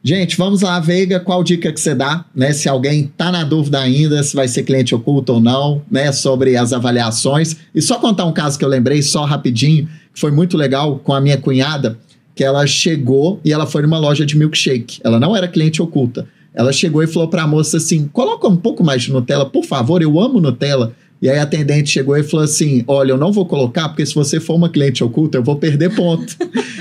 Gente, vamos lá, Veiga, qual dica que você dá, né? Se alguém tá na dúvida ainda, se vai ser cliente oculto ou não, né? Sobre as avaliações. E só contar um caso que eu lembrei, só rapidinho, que foi muito legal com a minha cunhada, que ela chegou e ela foi numa loja de milkshake. Ela não era cliente oculta. Ela chegou e falou pra moça assim, coloca um pouco mais de Nutella, por favor, eu amo Nutella. E aí a atendente chegou e falou assim, olha, eu não vou colocar, porque se você for uma cliente oculta, eu vou perder ponto.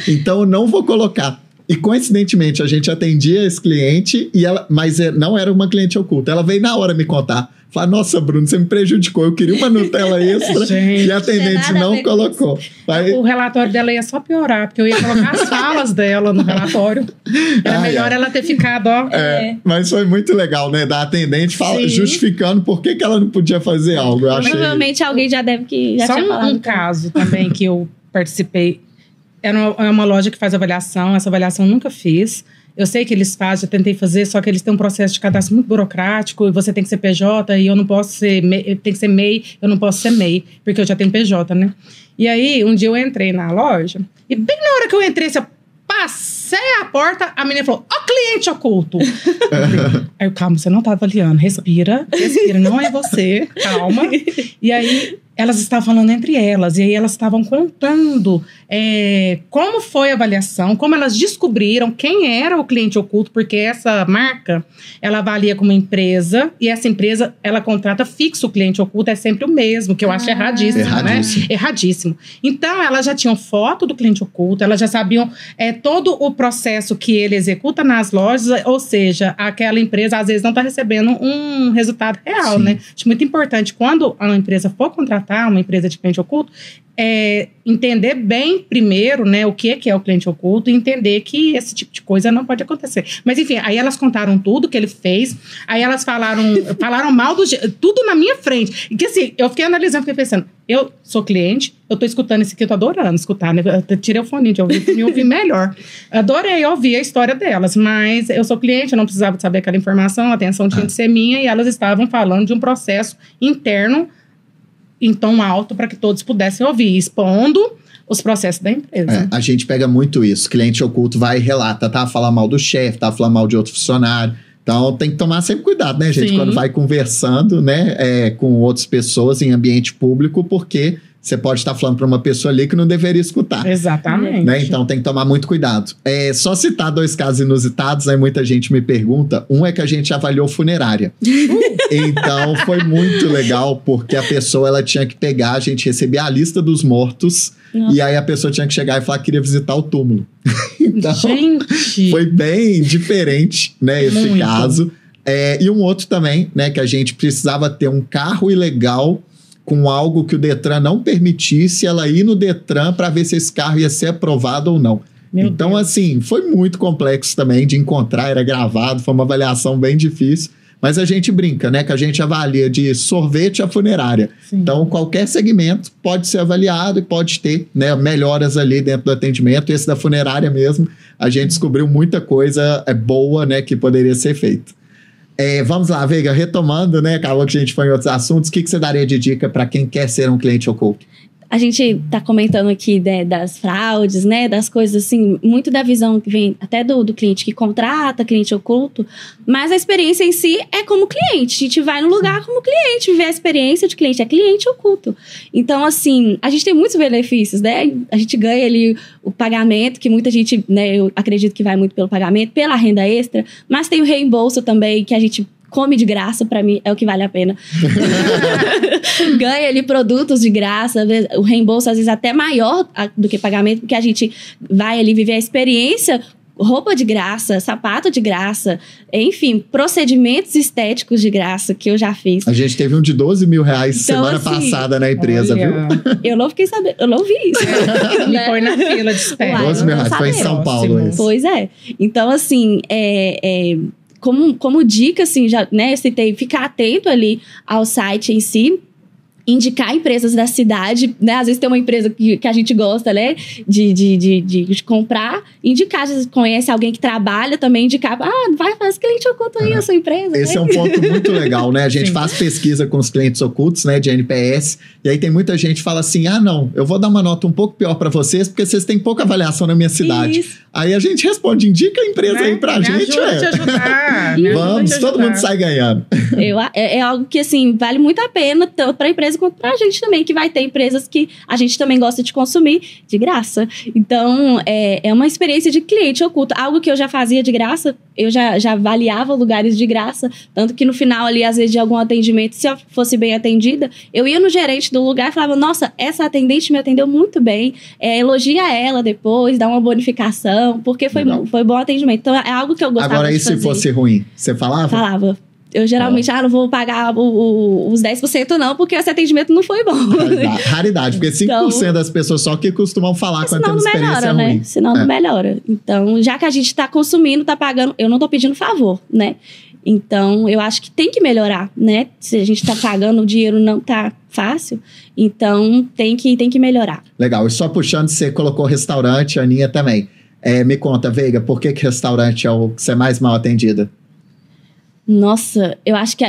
Então eu não vou colocar. E coincidentemente a gente atendia esse cliente, mas não era uma cliente oculta. Ela veio na hora me contar. Falar, nossa, Bruno, você me prejudicou. Eu queria uma Nutella extra e a atendente não colocou. Aí... O relatório dela ia só piorar, porque eu ia colocar as falas dela no relatório. Era melhor ela ter ficado, ó. Mas foi muito legal, né? Da atendente justificando por que ela não podia fazer algo. Eu achei... Provavelmente alguém já deve que já tinha falado. Só um caso também que eu participei. É uma loja que faz avaliação. Essa avaliação eu nunca fiz. Eu sei que eles fazem, eu tentei fazer, só que eles têm um processo de cadastro muito burocrático e você tem que ser PJ e eu não posso ser tem que ser MEI, eu não posso ser MEI, porque eu já tenho PJ, né? E aí, um dia eu entrei na loja e bem na hora que eu entrei, eu passei a porta, a menina falou, ó, cliente oculto. Aí eu, calma, você não tá avaliando, respira, não é você, calma. E aí, elas estavam falando entre elas, e aí elas estavam contando como foi a avaliação, como elas descobriram quem era o cliente oculto, porque essa marca, ela avalia como empresa, e essa empresa, ela contrata fixo o cliente oculto, é sempre o mesmo, que eu acho erradíssimo, né? Erradíssimo. Então, elas já tinham foto do cliente oculto, elas já sabiam todo o processo que ele executa nas lojas, ou seja, aquela empresa, às vezes, não está recebendo um resultado real, né? Acho muito importante, quando a empresa for contratar uma empresa de cliente oculto, entender bem primeiro, né, o que é o cliente oculto e entender que esse tipo de coisa não pode acontecer. Mas enfim, aí elas contaram tudo que ele fez, aí elas falaram mal tudo na minha frente. E que assim, eu fiquei analisando, fiquei pensando, eu sou cliente, eu tô escutando isso aqui, eu tô adorando escutar, né? Eu tirei o fone de ouvir, me ouvir melhor. Adorei ouvir a história delas, mas eu sou cliente, eu não precisava saber aquela informação, a atenção tinha de ser minha, e elas estavam falando de um processo interno em tom alto para que todos pudessem ouvir, expondo os processos da empresa. A gente pega muito isso. Cliente oculto vai e relata, tá? Falar mal do chefe, tá? Falar mal de outro funcionário. Então, tem que tomar sempre cuidado, né, gente? Quando vai conversando, né, com outras pessoas em ambiente público, porque você pode estar falando para uma pessoa ali que não deveria escutar. Exatamente. Né? Então, tem que tomar muito cuidado. Só citar 2 casos inusitados, aí muita gente me pergunta. Um é que a gente avaliou funerária. Então, foi muito legal, porque a pessoa, ela tinha que pegar, a gente recebia a lista dos mortos, e aí a pessoa tinha que chegar e falar que queria visitar o túmulo. Então, gente! Foi bem diferente, né, esse caso. E um outro também, né, que a gente precisava ter um carro ilegal com algo que o Detran não permitisse ela ir no Detran para ver se esse carro ia ser aprovado ou não. Então, Deus. Assim, foi muito complexo também de encontrar, era gravado, foi uma avaliação bem difícil. Mas a gente brinca, né? Que a gente avalia de sorvete a funerária. Sim. Então, qualquer segmento pode ser avaliado e pode ter, né, melhoras ali dentro do atendimento. Esse da funerária mesmo, a gente descobriu muita coisa boa, né, que poderia ser feita. Vamos lá, Veiga, retomando, né? Acabou que a gente foi em outros assuntos. O que você daria de dica para quem quer ser um cliente oculto? A gente tá comentando aqui das fraudes, né? Das coisas assim, muito da visão que vem até do cliente que contrata, cliente oculto. Mas a experiência em si é como cliente. A gente vai no lugar como cliente, viver a experiência de cliente. É cliente oculto. Então, assim, a gente tem muitos benefícios, né? A gente ganha ali o pagamento, que muita gente, né? Eu acredito que vai muito pelo pagamento, pela renda extra. Mas tem o reembolso também, que a gente come de graça, pra mim, é o que vale a pena. Ganha ali produtos de graça, o reembolso às vezes até maior do que pagamento, porque a gente vai ali viver a experiência, roupa de graça, sapato de graça, enfim, procedimentos estéticos de graça que eu já fiz. A gente teve um de 12 mil reais semana passada na empresa, viu? Eu não fiquei sabendo, eu não vi isso. Me põe na fila de espera. 12 mil reais, foi em São Paulo esse. Pois é. Então, assim, como dica, assim, já, né, eu citei, ficar atento ali ao site em si, indicar empresas da cidade, né? Às vezes tem uma empresa que a gente gosta, né? De comprar, indicar, às vezes conhece alguém que trabalha também, indicar, faz cliente oculto aí a sua empresa. Esse é um ponto muito legal, né? A gente faz pesquisa com os clientes ocultos, né? De NPS, e aí tem muita gente que fala assim, não, eu vou dar uma nota um pouco pior para vocês, porque vocês têm pouca avaliação na minha cidade. Isso. Aí a gente responde, indica a empresa aí pra gente. Ajuda te ajudar. Vamos, todo mundo sai ganhando. É algo que, assim, vale muito a pena, tanto pra empresa quanto pra gente também, que vai ter empresas que a gente também gosta de consumir de graça. Então, é uma experiência de cliente oculto. Algo que eu já fazia de graça, eu já avaliava lugares de graça, tanto que no final ali, às vezes, de algum atendimento, se eu fosse bem atendida, eu ia no gerente do lugar e falava, nossa, essa atendente me atendeu muito bem, elogia ela depois, dá uma bonificação, porque foi bom atendimento. Então, é algo que eu gostava de fazer. Agora, e se fosse ruim? Você falava? Falava. Eu geralmente, não vou pagar os 10% não, porque esse atendimento não foi bom. Raridade, porque 5% então, das pessoas só que costumam falar quando tem uma experiência ruim. Né? Senão não melhora. Então, já que a gente tá consumindo, tá pagando, eu não tô pedindo favor, né? Então, eu acho que tem que melhorar, né? Se a gente tá pagando, o dinheiro não tá fácil, então tem que melhorar. Legal, e só puxando, você colocou restaurante, a Aninha também. Me conta, Veiga, por que restaurante é o que você é mais mal atendida? Nossa, eu acho que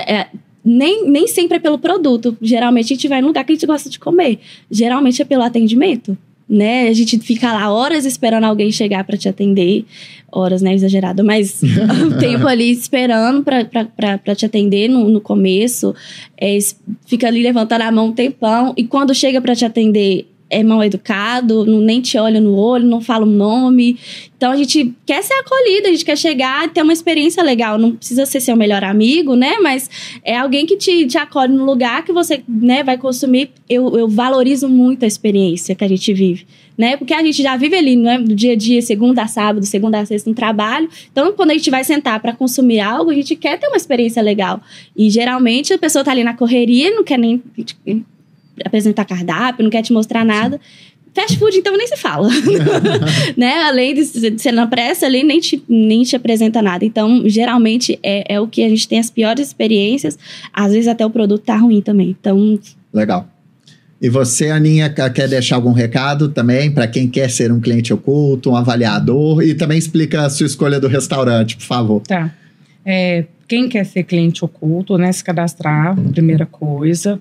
nem sempre é pelo produto. Geralmente a gente vai num lugar que a gente gosta de comer. Geralmente é pelo atendimento. né? A gente fica lá horas esperando alguém chegar para te atender. Horas, né? Exagerado, mas o tempo ali esperando para te atender no começo. Fica ali levantando a mão um tempão. E quando chega para te atender, é mal educado, nem te olha no olho, não fala o nome. Então, a gente quer ser acolhida, a gente quer chegar e ter uma experiência legal. Não precisa ser seu melhor amigo, né? Mas é alguém que te acolhe no lugar que você, né, vai consumir. Eu valorizo muito a experiência que a gente vive, né? Porque a gente já vive ali, né, do dia a dia, segunda a sábado, segunda a sexta no trabalho. Então, quando a gente vai sentar para consumir algo, a gente quer ter uma experiência legal. E, geralmente, a pessoa tá ali na correria, não quer nem apresentar cardápio, não quer te mostrar nada. Fast food, então, nem se fala. Né? Além de ser na pressa, ali nem te apresenta nada. Então, geralmente, é o que a gente tem as piores experiências. Às vezes, até o produto tá ruim também. Então... Legal. E você, Aninha, quer deixar algum recado também para quem quer ser um cliente oculto, um avaliador? E também explica a sua escolha do restaurante, por favor. Tá. Quem quer ser cliente oculto, né? Se cadastrar, primeira coisa.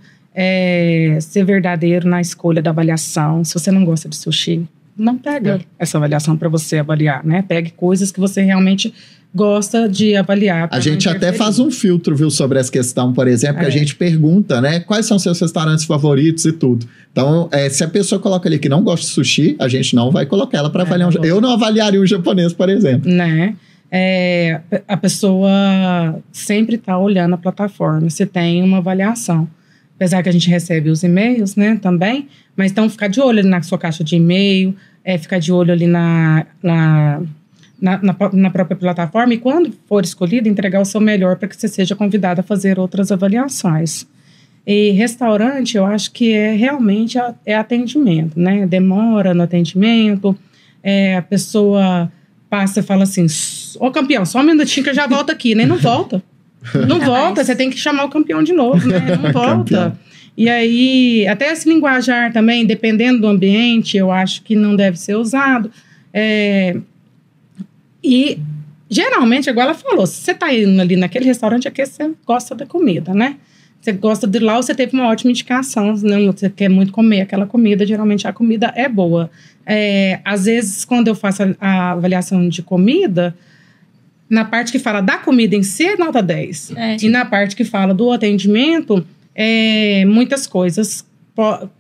Ser verdadeiro na escolha da avaliação. Se você não gosta de sushi, não pega essa avaliação para você avaliar, né? Pegue coisas que você realmente gosta de avaliar. A gente até faz um filtro, viu, sobre essa questão, por exemplo, que a gente pergunta, né? Quais são seus restaurantes favoritos e tudo. Então, se a pessoa coloca ali que não gosta de sushi, a gente não vai colocar ela para avaliar. Eu não avaliaria um japonês, por exemplo. Né? A pessoa sempre está olhando a plataforma, se tem uma avaliação. Apesar que a gente recebe os e-mails, né, também. Mas então, ficar de olho ali na sua caixa de e-mail, ficar de olho ali na própria plataforma. E quando for escolhido, entregar o seu melhor para que você seja convidado a fazer outras avaliações. E restaurante, eu acho que realmente atendimento, né? Demora no atendimento. A pessoa passa e fala assim, ô campeão, só um minutinho que eu já volto aqui. Nem não volta. Não volta, você tem que chamar o campeão de novo, né? Não volta. E aí, até esse linguajar também, dependendo do ambiente, eu acho que não deve ser usado. E, geralmente, igual ela falou, se você está indo ali naquele restaurante, é que você gosta da comida, né? Você gosta de lá ou você teve uma ótima indicação, né? Você quer muito comer aquela comida, geralmente a comida é boa. Às vezes, quando eu faço a avaliação de comida... Na parte que fala da comida em si, é nota 10. E na parte que fala do atendimento, muitas coisas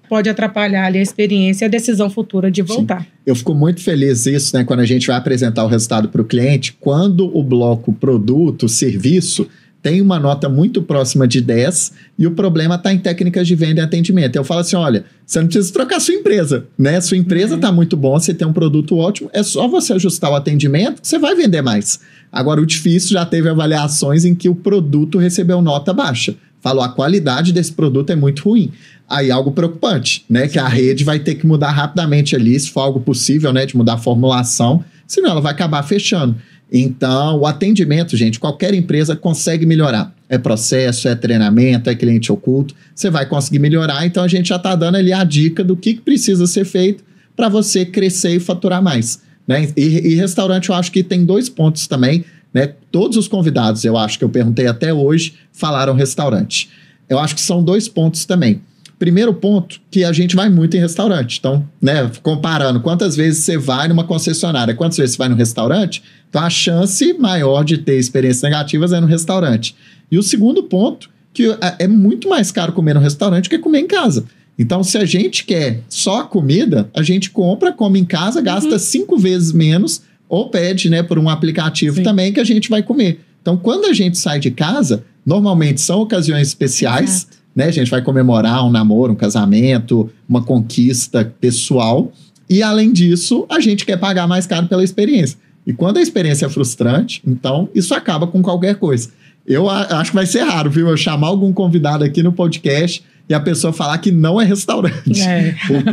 pode atrapalhar ali a experiência e a decisão futura de voltar. Sim. Eu fico muito feliz isso, né? Quando a gente vai apresentar o resultado para o cliente, quando o bloco produto, serviço, tem uma nota muito próxima de 10 e o problema está em técnicas de venda e atendimento. Eu falo assim, olha, você não precisa trocar sua empresa, né? Sua empresa está muito bom, você tem um produto ótimo, é só você ajustar o atendimento que você vai vender mais. Agora, o difícil já teve avaliações em que o produto recebeu nota baixa. Falou, a qualidade desse produto é muito ruim. Aí, algo preocupante, né? Que a rede vai ter que mudar rapidamente ali, se for algo possível, né? De mudar a formulação, senão ela vai acabar fechando. Então, o atendimento, gente, qualquer empresa consegue melhorar. É processo, é treinamento, é cliente oculto. Você vai conseguir melhorar, então a gente já está dando ali a dica do que precisa ser feito para você crescer e faturar mais. Né? E restaurante, eu acho que tem 2 pontos também, né? Todos os convidados, eu acho que eu perguntei até hoje, falaram restaurante. Eu acho que são 2 pontos também. Primeiro ponto, que a gente vai muito em restaurante. Então, né, comparando quantas vezes você vai numa concessionária, quantas vezes você vai no restaurante, então a chance maior de ter experiências negativas é no restaurante. E o segundo ponto, que é muito mais caro comer no restaurante que comer em casa. Então, se a gente quer só a comida, a gente compra, come em casa, gasta 5 vezes menos, ou pede, né, por um aplicativo também que a gente vai comer. Então, quando a gente sai de casa, normalmente são ocasiões especiais, né? A gente vai comemorar um namoro, um casamento, uma conquista pessoal. E, além disso, a gente quer pagar mais caro pela experiência. E quando a experiência é frustrante, então, isso acaba com qualquer coisa. Eu acho que vai ser raro, viu? Eu chamar algum convidado aqui no podcast e a pessoa falar que não é restaurante.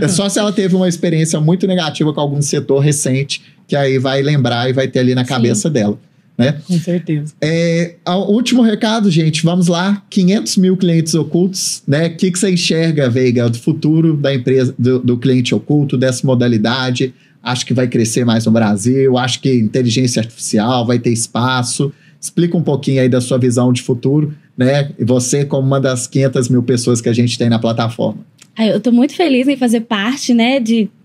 É só se ela teve uma experiência muito negativa com algum setor recente, que aí vai lembrar e vai ter ali na cabeça dela. Né? Com certeza. O último recado, gente, vamos lá. 500 mil clientes ocultos, né? O que você enxerga, Veiga, do futuro da empresa, do cliente oculto, dessa modalidade? Acho que vai crescer mais no Brasil, acho que inteligência artificial vai ter espaço. Explica um pouquinho aí da sua visão de futuro, né? E você como uma das 500 mil pessoas que a gente tem na plataforma. Eu estou muito feliz em fazer parte, né,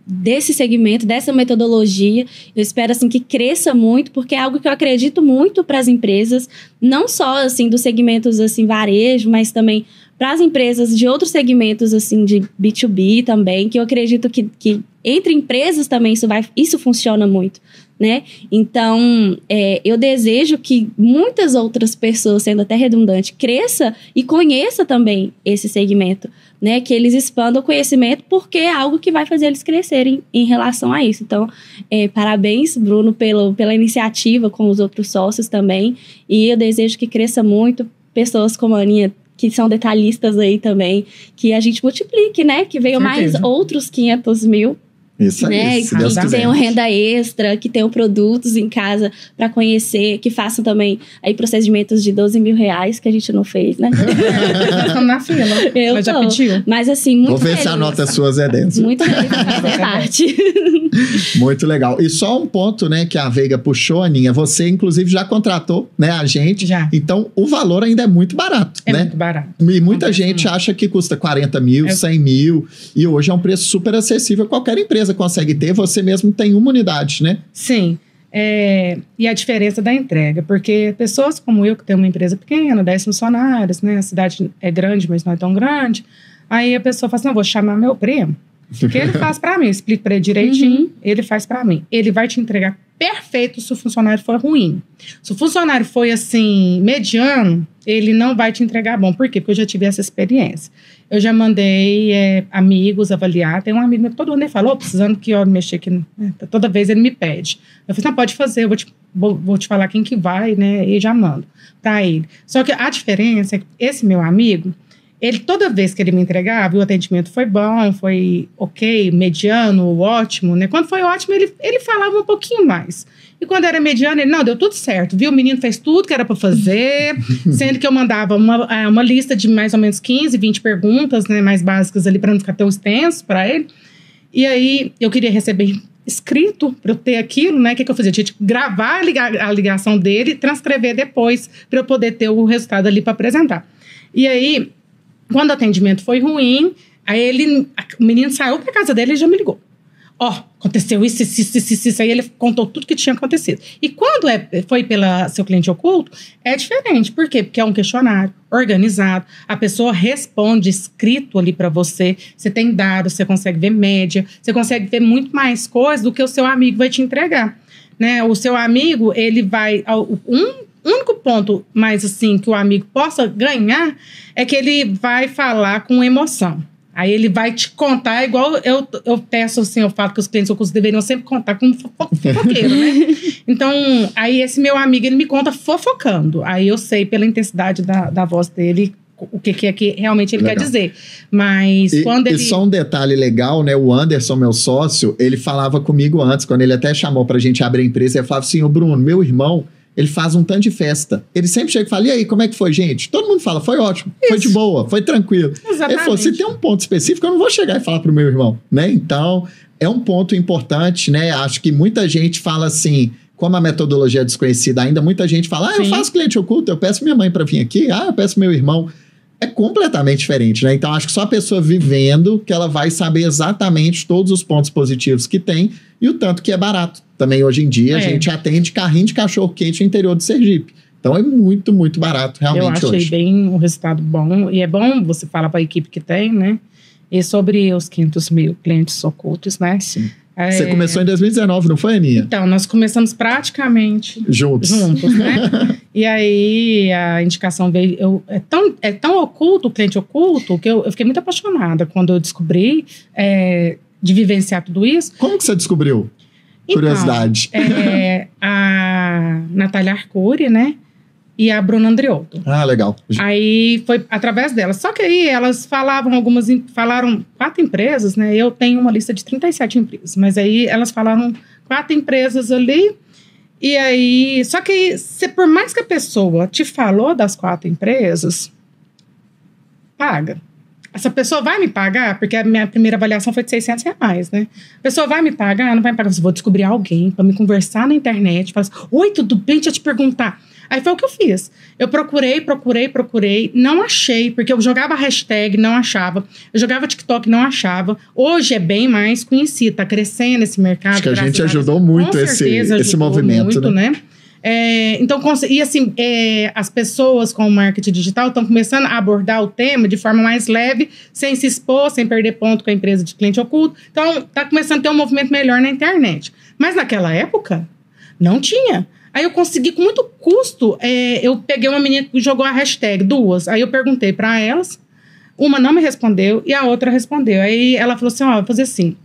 desse segmento, dessa metodologia. Eu espero, assim, que cresça muito, porque é algo que eu acredito muito para as empresas, não só, assim, dos segmentos, assim, varejo, mas também para as empresas de outros segmentos, assim, de B2B também, que eu acredito que entre empresas também isso funciona muito, né? Então, eu desejo que muitas outras pessoas, sendo até redundante, cresça e conheça também esse segmento, né? Que eles expandam o conhecimento, porque é algo que vai fazer eles crescerem em relação a isso. Então, parabéns, Bruno, pela iniciativa com os outros sócios também, e eu desejo que cresça muito, pessoas como a Aninha, que são detalhistas aí também, que a gente multiplique, né? Que venham mais outros 500 mil. Isso aí, né? Que tenham renda extra, que tenham produtos em casa para conhecer, que façam também aí procedimentos de R$12 mil, que a gente não fez, né? Nós estamos na fila. Mas já pediu. Mas assim, muito Vou ver se anota as suas ideias. Muito feliz de fazer parte. Muito legal. E só um ponto, né, que a Veiga puxou, Aninha, você inclusive já contratou, né, a gente. Já. Então, o valor ainda é muito barato, né? É muito barato. E muita gente acha que custa 40 mil, 100 mil, e hoje é um preço super acessível, qualquer empresa consegue ter, você mesmo tem uma unidade, né? Sim. E a diferença da entrega, porque pessoas como eu, que tem uma empresa pequena, 10 funcionários, né? A cidade é grande, mas não é tão grande. Aí a pessoa fala assim, não, vou chamar meu primo, que ele faz pra mim, eu explico pra ele direitinho, ele faz pra mim. Ele vai te entregar perfeito se o funcionário for ruim. Se o funcionário for, assim, mediano, ele não vai te entregar bom. Por quê? Porque eu já tive essa experiência. Eu já mandei amigos avaliar. Tem um amigo meu que todo mundo ele falou, precisando que eu mexer aqui. Né? Toda vez ele me pede. Eu falei, não, pode fazer, eu vou te falar quem que vai, né? E já mando pra ele. Só que a diferença é que esse meu amigo, ele, toda vez que ele me entregava, o atendimento foi bom, foi ok, mediano, ótimo, né? Quando foi ótimo, ele falava um pouquinho mais. E quando era mediano, ele, não, deu tudo certo, viu? O menino fez tudo que era para fazer, sendo que eu mandava uma lista de mais ou menos 15, 20 perguntas, né, mais básicas ali, para não ficar tão extenso para ele. E aí, eu queria receber escrito para eu ter aquilo, né? O que eu fazia? Eu tinha que gravar a ligação dele e transcrever depois, para eu poder ter o resultado ali para apresentar. E aí, quando o atendimento foi ruim, aí o menino saiu para casa dele e já me ligou. Aconteceu isso. Aí ele contou tudo que tinha acontecido. E quando foi pela seu cliente oculto, é diferente. Por quê? Porque é um questionário organizado, a pessoa responde escrito ali para você, você tem dados, você consegue ver média, você consegue ver muito mais coisas do que o seu amigo vai te entregar, né? O seu amigo, ele vai... O único ponto mais assim que o amigo possa ganhar é que ele vai falar com emoção. Aí ele vai te contar, igual eu peço assim, eu falo que os clientes ocultos deveriam sempre contar como fofoqueiro, né? Então, aí esse meu amigo, ele me conta fofocando. Aí eu sei pela intensidade da voz dele o que é que realmente ele quer dizer. Mas quando ele... E só um detalhe legal, né? O Anderson, meu sócio, ele falava comigo antes, quando ele até chamou pra gente abrir a empresa, ele falava assim, ô Bruno, meu irmão, ele faz um tanto de festa. Ele sempre chega e fala, e aí, como é que foi, gente? Todo mundo fala, foi ótimo, foi de boa, foi tranquilo. Exatamente. Ele falou, se tem um ponto específico, eu não vou chegar e falar pro meu irmão, né? Então, é um ponto importante, né? Acho que muita gente fala assim, como a metodologia é desconhecida ainda, muita gente fala, eu faço cliente oculto, eu peço minha mãe para vir aqui, eu peço meu irmão. É completamente diferente, né? Então, acho que só a pessoa vivendo que ela vai saber exatamente todos os pontos positivos que tem e o tanto que é barato. Também, hoje em dia, a gente atende carrinho de cachorro-quente no interior do Sergipe. Então, é muito, muito barato, realmente, hoje. Eu achei bem um resultado bom. E é bom você falar para a equipe que tem, né? E sobre os 500 mil clientes ocultos, né? Sim. Você começou em 2019, não foi, Aninha? Então, nós começamos praticamente juntos, né? E aí, a indicação veio... É tão oculto, o cliente oculto, que eu fiquei muito apaixonada quando eu descobri de vivenciar tudo isso. Como que você descobriu? Curiosidade. A Natália Arcuri, né? E a Bruna Andriotto. Legal. Aí foi através delas. Só que aí elas falaram 4 empresas, né? Eu tenho uma lista de 37 empresas, mas aí elas falaram 4 empresas ali. E aí, só que aí, por mais que a pessoa te falou das 4 empresas, paga. Essa pessoa vai me pagar, porque a minha primeira avaliação foi de R$600, né? A pessoa vai me pagar, não vai me pagar. Eu vou descobrir alguém para me conversar na internet, falar assim, oi, tudo bem? Deixa eu te perguntar. Aí foi o que eu fiz. Eu procurei, não achei, porque eu jogava hashtag, não achava. Eu jogava TikTok, não achava. Hoje é bem mais conhecido, tá crescendo esse mercado. Acho que a gente ajudou muito esse movimento, muito, né? Então, e assim, as pessoas com o marketing digital estão começando a abordar o tema de forma mais leve, sem se expor, sem perder ponto com a empresa de cliente oculto. Então, está começando a ter um movimento melhor na internet. Mas naquela época, não tinha. Aí eu consegui, com muito custo, eu peguei uma menina que jogou a hashtag, 2. Aí eu perguntei para elas, uma não me respondeu e a outra respondeu. Aí ela falou assim, vou fazer assim,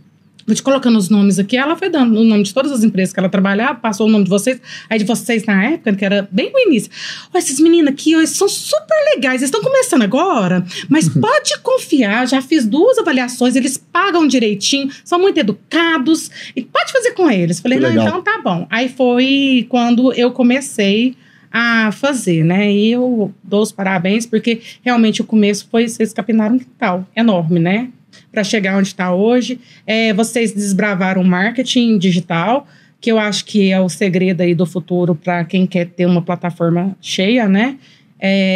vou te colocando os nomes aqui. Ela foi dando o nome de todas as empresas que ela trabalhava, passou o nome de vocês. Aí de vocês na época, que era bem no início. Esses meninos aqui, eles são super legais, eles estão começando agora, mas pode confiar, já fiz 2 avaliações, eles pagam direitinho, são muito educados, e pode fazer com eles. Falei, não, então tá bom. Aí foi quando eu comecei a fazer, né? E eu dou os parabéns, porque realmente o começo foi, vocês capinaram um quintal enorme, né? Para chegar onde está hoje. Vocês desbravaram o marketing digital, que eu acho que é o segredo aí do futuro para quem quer ter uma plataforma cheia, né?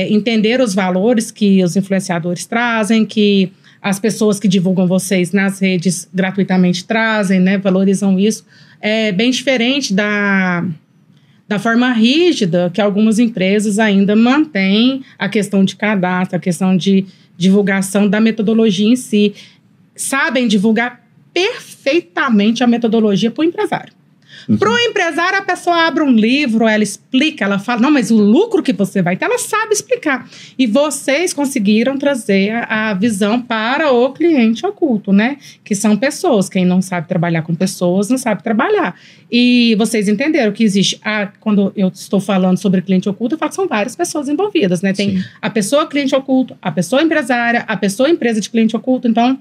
Entender os valores que os influenciadores trazem, que as pessoas que divulgam vocês nas redes gratuitamente trazem, né? Valorizam isso. É bem diferente da forma rígida que algumas empresas ainda mantêm a questão de cadastro, a questão de divulgação da metodologia em si. Sabem divulgar perfeitamente a metodologia para o empresário. Para o empresário, a pessoa abre um livro, ela explica, ela fala, não, mas o lucro que você vai ter, ela sabe explicar. E vocês conseguiram trazer a visão para o cliente oculto, né? Que são pessoas. Quem não sabe trabalhar com pessoas, não sabe trabalhar. E vocês entenderam que existe, quando eu estou falando sobre cliente oculto, eu falo que são várias pessoas envolvidas, né? Tem a pessoa cliente oculto, a pessoa empresária, a pessoa empresa de cliente oculto. Então,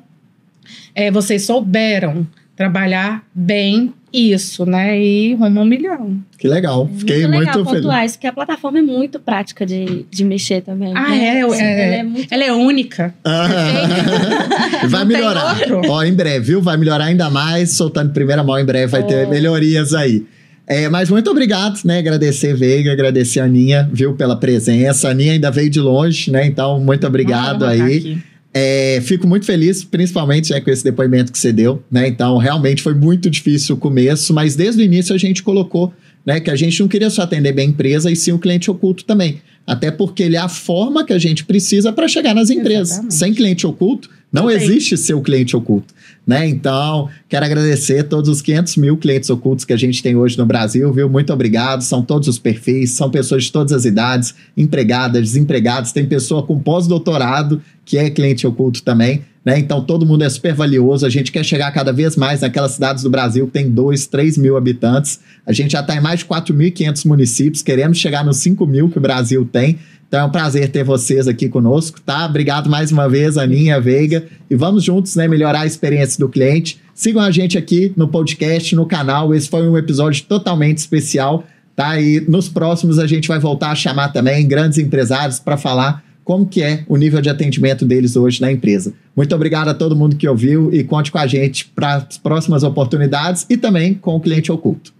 vocês souberam trabalhar bem isso, né? E rumo a 1 milhão. Que legal. Fiquei muito feliz. Pontuar isso, porque a plataforma é muito prática de mexer também. Ela é única. Vai melhorar. Em breve, viu? Vai melhorar ainda mais. Soltando primeira mão, em breve vai ter melhorias aí. Mas muito obrigado, né? Agradecer Veiga, agradecer a Aninha, viu? Pela presença. A Aninha ainda veio de longe, né? Então, muito obrigado aí. Fico muito feliz, principalmente com esse depoimento que você deu, né? Então, realmente foi muito difícil o começo, mas desde o início a gente colocou, né, que a gente não queria só atender bem a empresa, e sim o cliente oculto também. Até porque ele é a forma que a gente precisa para chegar nas empresas. Exatamente. Sem cliente oculto, não existe seu cliente oculto, né? Então, quero agradecer todos os 500 mil clientes ocultos que a gente tem hoje no Brasil, viu? Muito obrigado. São todos os perfis, são pessoas de todas as idades, empregadas, desempregadas, tem pessoa com pós-doutorado que é cliente oculto também, né? Então, todo mundo é super valioso. A gente quer chegar cada vez mais naquelas cidades do Brasil que tem 2, 3 mil habitantes. A gente já está em mais de 4.500 municípios, queremos chegar nos 5 mil que o Brasil tem. Então é um prazer ter vocês aqui conosco, tá? Obrigado mais uma vez, Aninha, Veiga. E vamos juntos, né, melhorar a experiência do cliente. Sigam a gente aqui no podcast, no canal. Esse foi um episódio totalmente especial, tá? E nos próximos a gente vai voltar a chamar também grandes empresários para falar como que é o nível de atendimento deles hoje na empresa. Muito obrigado a todo mundo que ouviu e conte com a gente para as próximas oportunidades e também com o cliente oculto.